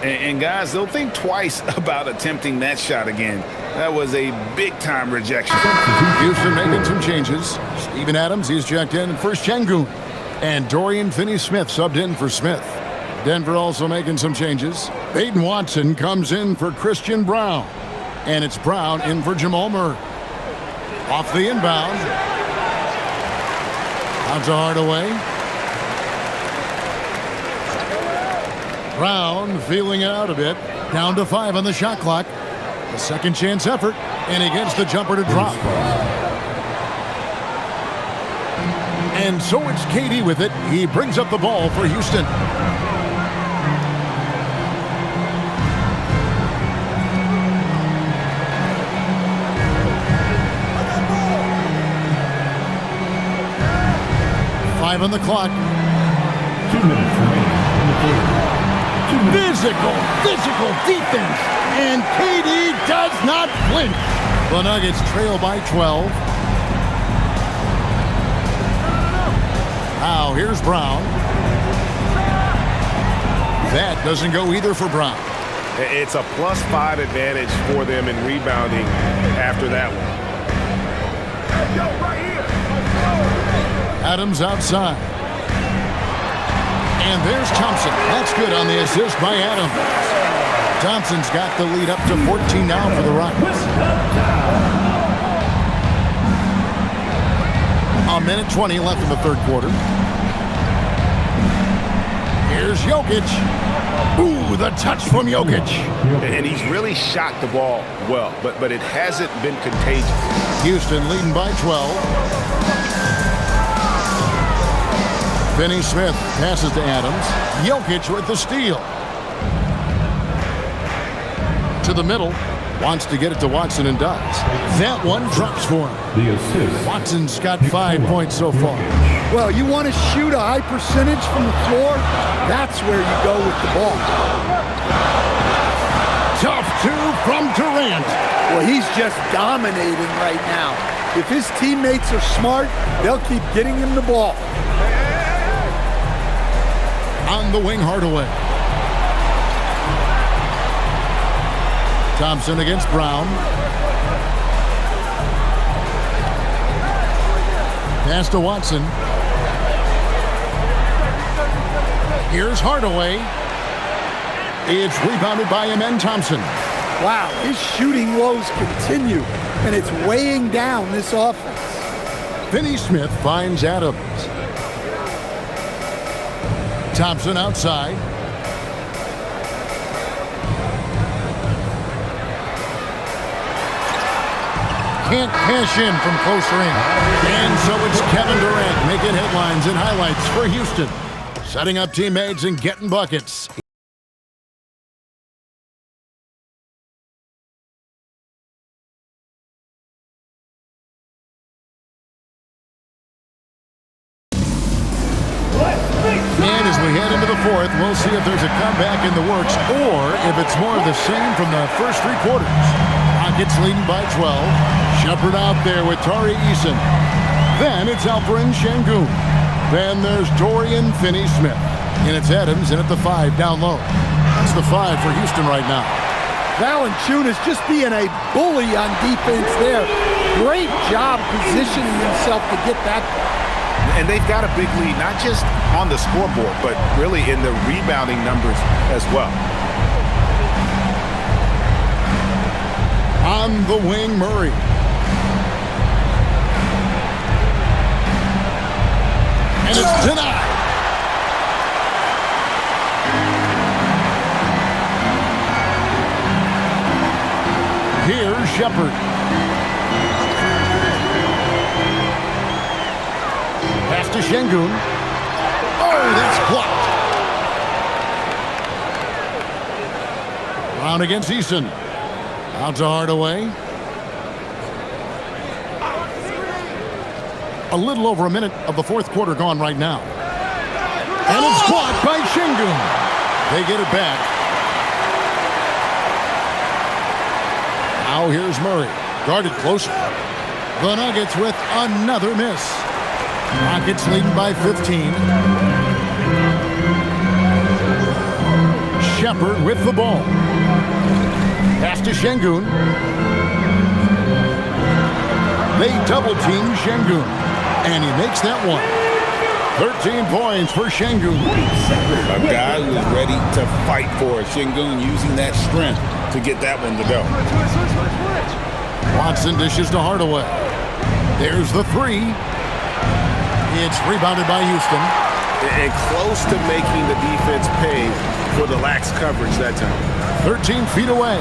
And guys, they'll think twice about attempting that shot again. That was a big-time rejection. Houston making some changes. Steven Adams, he's checked in for Şengün. And Dorian Finney-Smith subbed in for Smith. Denver also making some changes. Peyton Watson comes in for Christian Braun. And it's Brown in for Jamal Murray. Off the inbound. Out to Hardaway. Brown feeling it out a bit. Down to 5 on the shot clock. A second chance effort. And he gets the jumper to drop. And so it's KD with it. He brings up the ball for Houston. On the clock. 2 minutes remaining in the third. Physical defense, and KD does not flinch. The Nuggets trail by 12. Now here's Brown. That doesn't go either for Brown. It's a +5 advantage for them in rebounding after that one. Adams outside. And there's Thompson. That's good on the assist by Adams. Thompson's got the lead up to 14 now for the Rockets. A minute 20 left in the third quarter. Here's Jokic. Ooh, the touch from Jokic. And he's really shot the ball well, but it hasn't been contagious. Houston leading by 12. Finney-Smith passes to Adams. Jokic with the steal. To the middle. Wants to get it to Watson and does. That one drops for him. The assist. Watson's got 5 points so far. Well, you want to shoot a high percentage from the floor? That's where you go with the ball. Tough 2 from Durant. Well, he's just dominating right now. If his teammates are smart, they'll keep getting him the ball. On the wing, Hardaway. Thompson against Brown. Pass to Watson. Here's Hardaway. It's rebounded by Amen Thompson. Wow, his shooting woes continue, and it's weighing down this offense. Finney-Smith finds Adams. Thompson outside. Can't cash in from close range. And so it's Kevin Durant making headlines and highlights for Houston. setting up teammates and getting buckets. And as we head into the fourth, we'll see if there's a comeback in the works or if it's more of the same from the first three quarters. Rockets leading by 12. Shepard out there with Tari Eason. Then it's Alperen Şengün. Then there's Dorian Finney-Smith. And it's Adams in at the 5 down low. That's the 5 for Houston right now. Valanciunas just being a bully on defense there. Great job positioning himself to get that. And they've got a big lead, not just on the scoreboard, but really in the rebounding numbers as well. On the wing, Murray. And it's denied. Here's Shepard. Pass to Şengün. Oh, that's blocked. Brown against Eason. Out to Hardaway. A little over a minute of the fourth quarter gone right now. And it's blocked by Şengün. They get it back. Now here's Murray. Guarded closer. The Nuggets with another miss. Rockets leading by 15. Shepard with the ball. Pass to Şengün. They double-team Şengün. And he makes that one. 13 points for Şengün. A guy who is ready to fight for it. Şengün using that strength to get that one to go. Watson dishes to Hardaway. There's the 3. It's rebounded by Houston. And close to making the defense pay for the lax coverage that time. 13 feet away.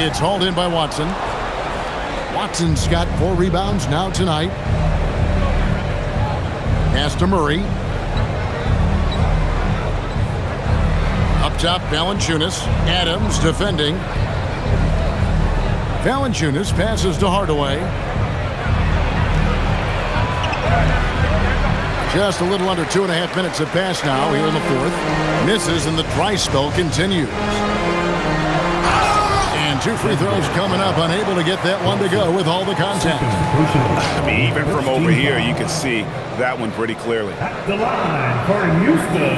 It's hauled in by Watson. Watson's got 4 rebounds now tonight. Pass to Murray. Up top, Valanciunas. Adams defending. Valanciunas passes to Hardaway. Just a little under 2.5 minutes have passed now here in the fourth. Misses and the dry spell continues. And 2 free throws coming up, unable to get that one to go with all the contact. I mean, even from over here, you can see that one pretty clearly. At the line for Houston,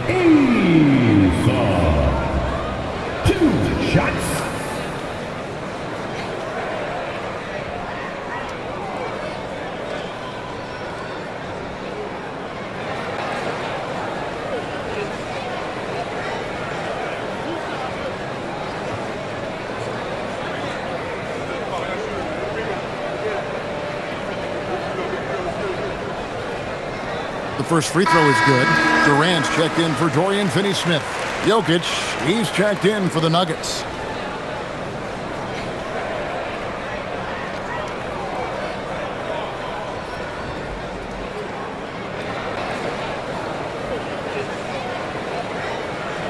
Eason. 2 shots. The first free throw is good. Durant's checked in for Dorian Finney-Smith. Jokic, he's checked in for the Nuggets.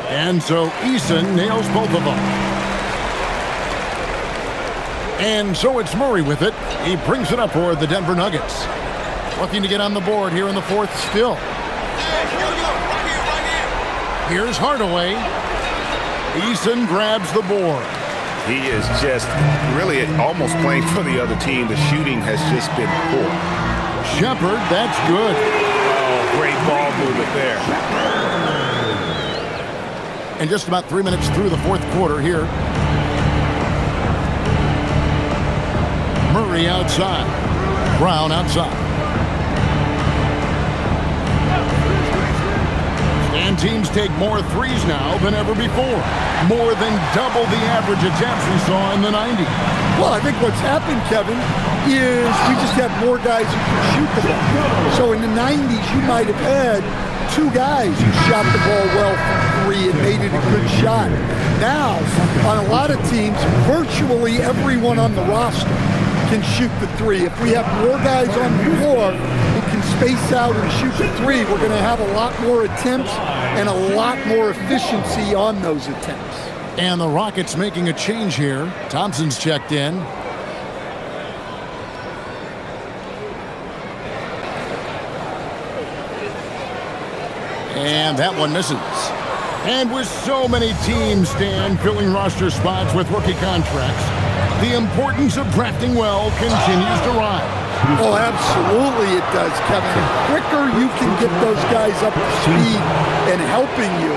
And so Eason nails both of them. And so it's Murray with it. He brings it up for the Denver Nuggets. Looking to get on the board here in the fourth still. Here's Hardaway. Eason grabs the board. He is just really almost playing for the other team. The shooting has just been poor. Shepard, that's good. Oh, great ball movement there. And just about 3 minutes through the fourth quarter here. Murray outside. Brown outside. And teams take more threes now than ever before. More than double the average attempts we saw in the 90s. Well, I think what's happened, Kevin, is we just have more guys who can shoot the ball. So in the 90s, you might have had 2 guys who shot the ball well from 3 and made it a good shot. Now, on a lot of teams, virtually everyone on the roster can shoot the 3. If we have more guys on the floor who can space out and shoot the three, we're going to have a lot more attempts and a lot more efficiency on those attempts. And the Rockets making a change here. Thompson's checked in. And that one misses. And with so many teams, Dan, filling roster spots with rookie contracts, the importance of drafting well continues to rise. Oh, absolutely it does, Kevin. The quicker you can get those guys up to speed and helping you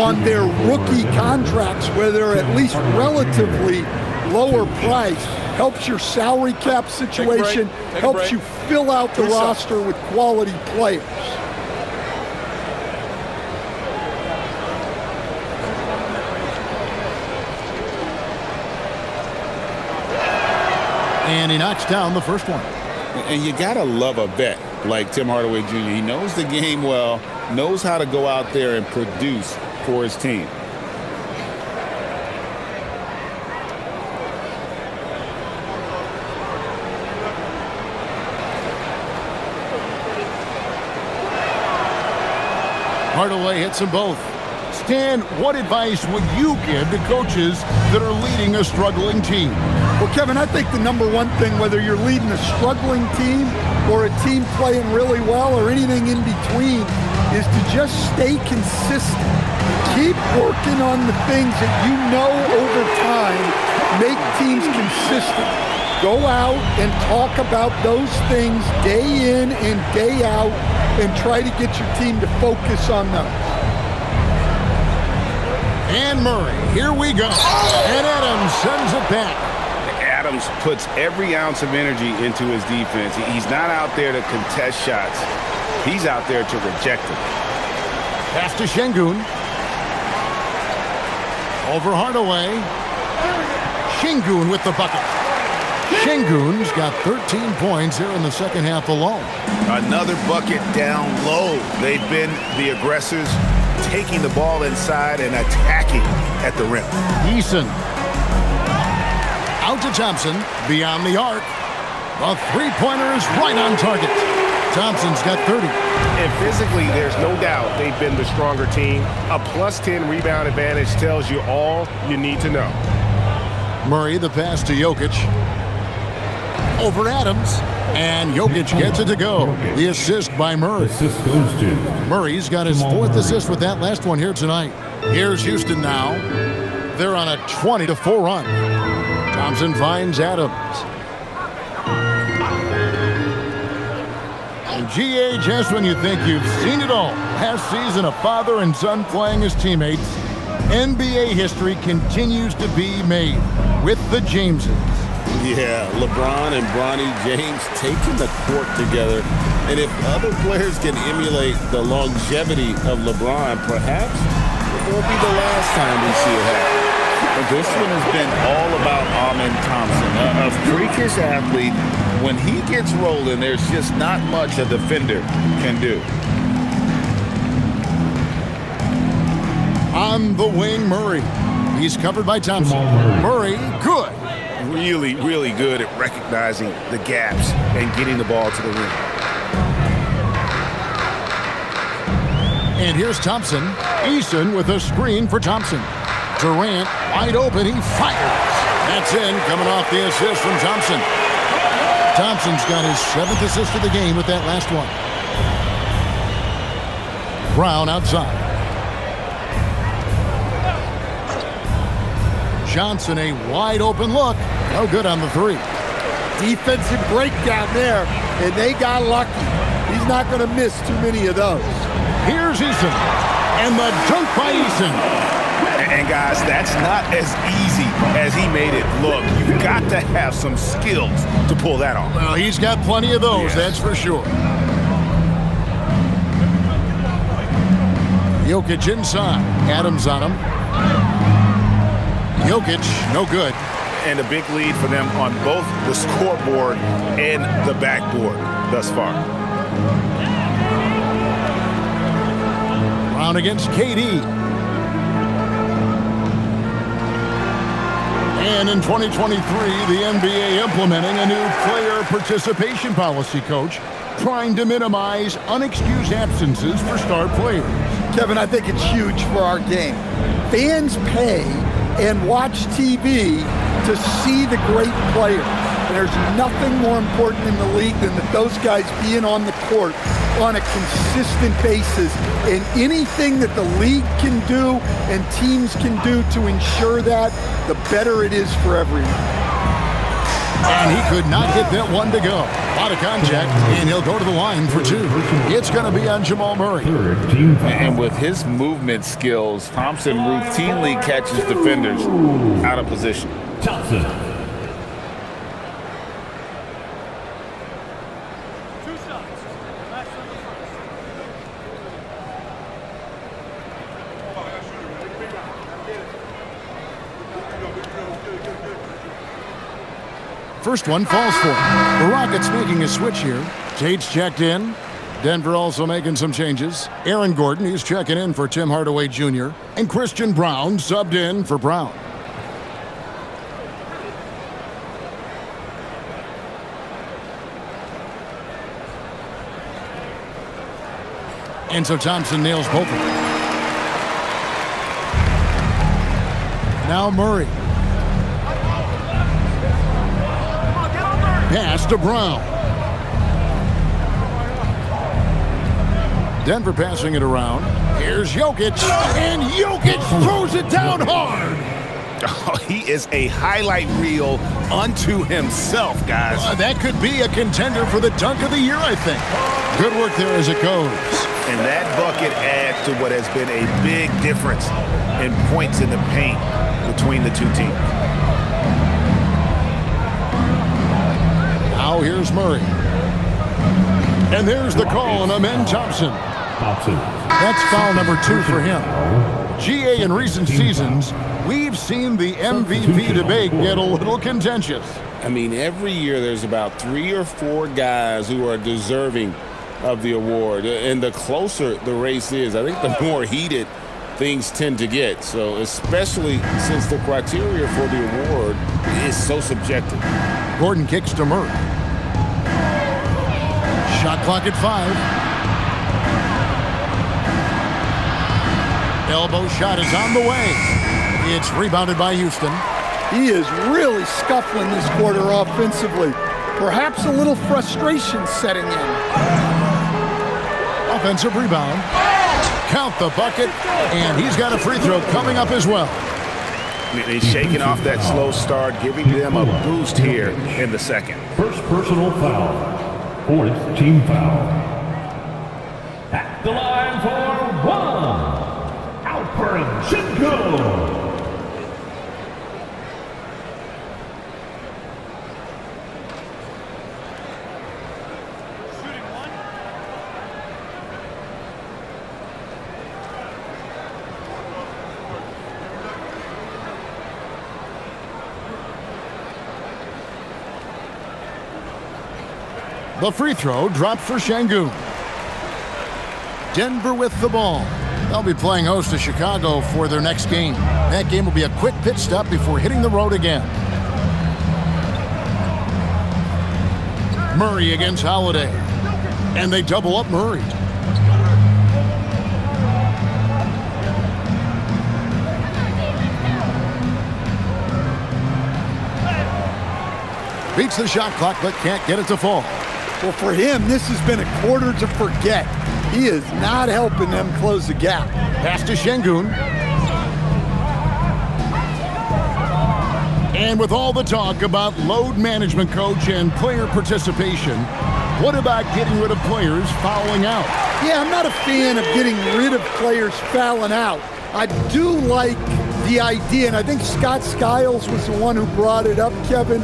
on their rookie contracts, where they're at least relatively lower price, helps your salary cap situation, helps you fill out the roster with quality players. And he knocks down the first one. And you got to love a vet like Tim Hardaway Jr. He knows the game well, knows how to go out there and produce for his team. Hardaway hits them both. Stan, what advice would you give to coaches that are leading a struggling team? Well, Kevin, I think the number one thing, whether you're leading a struggling team or a team playing really well or anything in between, is to just stay consistent. Keep working on the things that you know over time make teams consistent. Go out and talk about those things day in and day out and try to get your team to focus on those. And Murray, here we go. And Adams sends it back. Adams puts every ounce of energy into his defense. He's not out there to contest shots. He's out there to reject them. Pass to Şengün. Over Hardaway. Şengün with the bucket. Şengün's got 13 points here in the second half alone. Another bucket down low. They've been the aggressors, taking the ball inside and attacking at the rim. Eason. Out to Thompson, beyond the arc. The three-pointer is right on target. Thompson's got 30. And physically, there's no doubt they've been the stronger team. A plus 10 rebound advantage tells you all you need to know. Murray, the pass to Jokic. Over Adams. And Jokic gets it to go. The assist by Murray. Assist goes to Murray's got his fourth assist with that last one here tonight. Here's Houston now. They're on a 20-4 run. Thompson finds Adams. And GA, just when you think you've seen it all. Last season, a father and son playing as teammates. NBA history continues to be made with the Jameses. Yeah, LeBron and Bronny James taking the court together. And if other players can emulate the longevity of LeBron, perhaps it won't be the last time we see it happen. But this one has been all about Amen Thompson, a freakish athlete. When he gets rolling, there's just not much a defender can do. On the wing, Murray. He's covered by Thompson. Murray, good. Really, really good at recognizing the gaps and getting the ball to the rim. And here's Thompson. Eason with a screen for Thompson. Durant wide open. He fires. That's in, coming off the assist from Thompson. Thompson's got his 7th assist of the game with that last one. Brown outside. Johnson, a wide open look. No good on the three. Defensive breakdown there, and they got lucky. He's not going to miss too many of those. Here's Eason, and the dunk by Eason. And guys, that's not as easy as he made it look. You've got to have some skills to pull that off. Well, he's got plenty of those, that's for sure. Jokic inside. Adams on him. Jokic, no good. And a big lead for them on both the scoreboard and the backboard thus far. Brown against KD. And in 2023, the NBA implementing a new player participation policy, Coach. trying to minimize unexcused absences for star players. Kevin, I think it's huge for our game. Fans pay and watch TV to see the great players. And there's nothing more important in the league than that those guys being on the court on a consistent basis. And anything that the league can do and teams can do to ensure that, the better it is for everyone. And he could not get that one to go. Out of contact, and he'll go to the line for two. It's going to be on Jamal Murray. And with his movement skills, Thompson routinely catches defenders out of position. Thompson. First one falls for him. The Rockets making a switch here. Tate's checked in. Denver also making some changes. Aaron Gordon, he's checking in for Tim Hardaway Jr. And Christian Brown subbed in for Brown. And so Thompson nails both of them. Now Murray. Pass to Brown. Denver passing it around. Here's Jokic, and Jokic throws it down hard. Oh, he is a highlight reel unto himself, guys. That could be a contender for the dunk of the year, I think. Good work there as it goes. And that bucket adds to what has been a big difference in points in the paint between the two teams. Now here's Murray. And there's the call on Amen Thompson. That's foul number 2 for him. GA, in recent seasons, we've seen the MVP debate get a little contentious. I mean, every year there's about 3 or 4 guys who are deserving of the award. And the closer the race is, I think the more heated things tend to get. So especially since the criteria for the award is so subjective. Gordon kicks to Murray. Shot clock at 5. Elbow shot is on the way. It's rebounded by Houston. He is really scuffling this quarter offensively. Perhaps a little frustration setting in. Offensive rebound. Count the bucket, and he's got a free throw coming up as well. He's shaking off that slow start, giving them a boost here in the second. First personal foul. Hornets team foul. At the line for 1. Alperen Sengun. The free throw dropped for Sengun. Denver with the ball. They'll be playing host to Chicago for their next game. That game will be a quick pit stop before hitting the road again. Murray against Holiday. And they double up Murray. Beats the shot clock, but can't get it to fall. Well, for him, this has been a quarter to forget. He is not helping them close the gap. Pass to Sengun. And with all the talk about load management, coach, and player participation, what about getting rid of players fouling out? Yeah, I'm not a fan of getting rid of players fouling out. I do like the idea, and I think Scott Skiles was the one who brought it up, Kevin,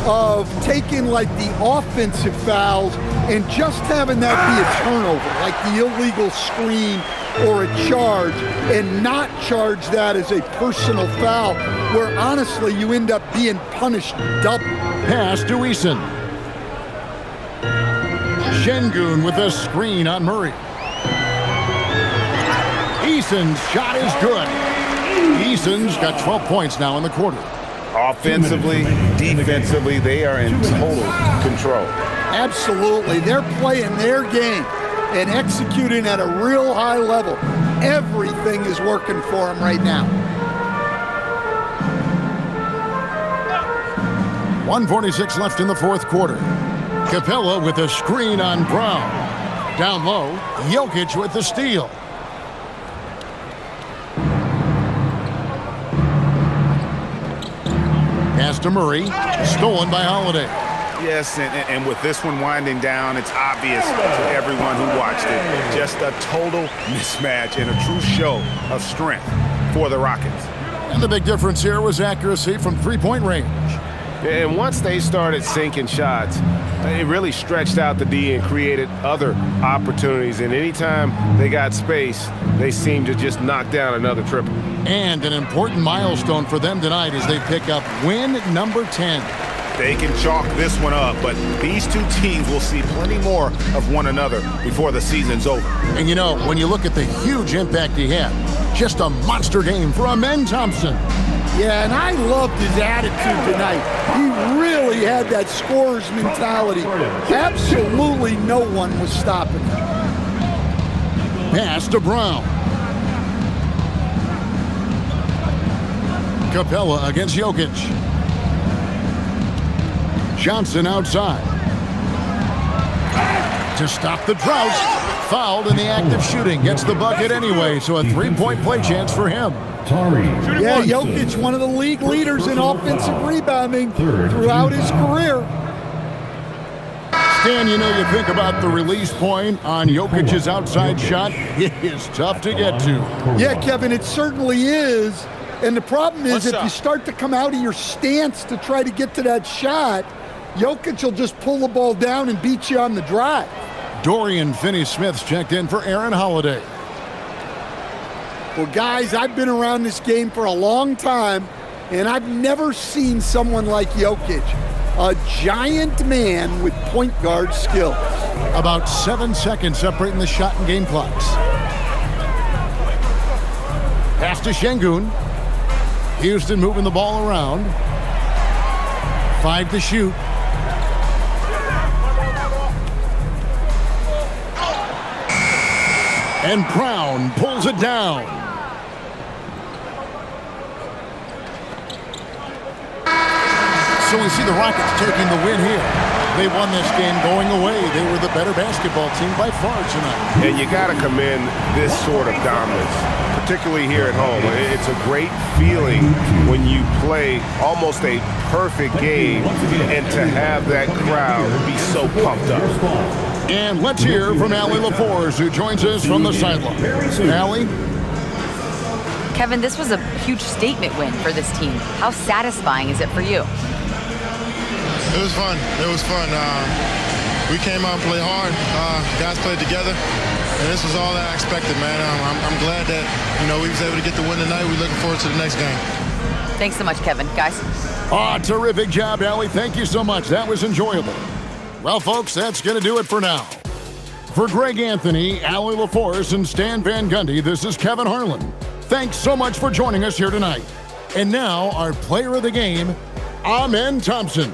of taking like the offensive fouls and just having that be a turnover, like the illegal screen or a charge, and not charge that as a personal foul, where honestly you end up being punished double. Pass to Eason. Sengun with a screen on Murray. Eason's shot is good. Eason's got 12 points now in the quarter. Offensively, defensively, they are in total control. Absolutely. They're playing their game and executing at a real high level. Everything is working for them right now. 1:46 left in the fourth quarter. Capella with a screen on Brown. Down low, Jokic with the steal. Pass to Murray, stolen by Holiday. Yes, and with this one winding down, it's obvious to everyone who watched it. Just a total mismatch and a true show of strength for the Rockets. And the big difference here was accuracy from three-point range. And once they started sinking shots, it really stretched out the D and created other opportunities. And anytime they got space, they seemed to just knock down another triple. And an important milestone for them tonight as they pick up win number 10. They can chalk this one up, but these two teams will see plenty more of one another before the season's over. And you know, when you look at the huge impact he had, just a monster game for Amen Thompson. Yeah, and I loved his attitude tonight. He really had that scorer's mentality. Absolutely no one was stopping him. Pass to Brown. Capella against Jokic. Johnson outside. To stop the drought. Fouled in the act of shooting. Gets the bucket anyway, so a three-point play chance for him. Yeah, Jokic, one of the league leaders in offensive rebounding throughout his career. Stan, you know, you think about the release point on Jokic's outside shot. It is tough to get to. Yeah, Kevin, it certainly is. And the problem is if you start to come out of your stance to try to get to that shot, Jokic will just pull the ball down and beat you on the drive. Dorian Finney-Smith's checked in for Aaron Holiday. Well, guys, I've been around this game for a long time, and I've never seen someone like Jokic, a giant man with point guard skills. About 7 seconds separating the shot and game clocks. Pass to Şengün. Houston moving the ball around. 5 to shoot. And Brown pulls it down. So we see the Rockets taking the win here. They won this game going away. They were the better basketball team by far tonight. And you got to commend this sort of dominance, particularly here at home. It's a great feeling when you play almost a perfect game and to have that crowd be so pumped up. And let's hear from Allie LaForce, who joins us from the sideline. Allie? Kevin, this was a huge statement win for this team. How satisfying is it for you? It was fun. It was fun. We came out and played hard. Guys played together, and this was all that I expected, man. I'm glad that, we was able to get the win tonight. We're looking forward to the next game. Thanks so much, Kevin. Guys? Terrific job, Allie. Thank you so much. That was enjoyable. Well, folks, that's going to do it for now. For Greg Anthony, Allie LaForce, and Stan Van Gundy, this is Kevin Harlan. Thanks so much for joining us here tonight. And now, our player of the game, Amen Thompson.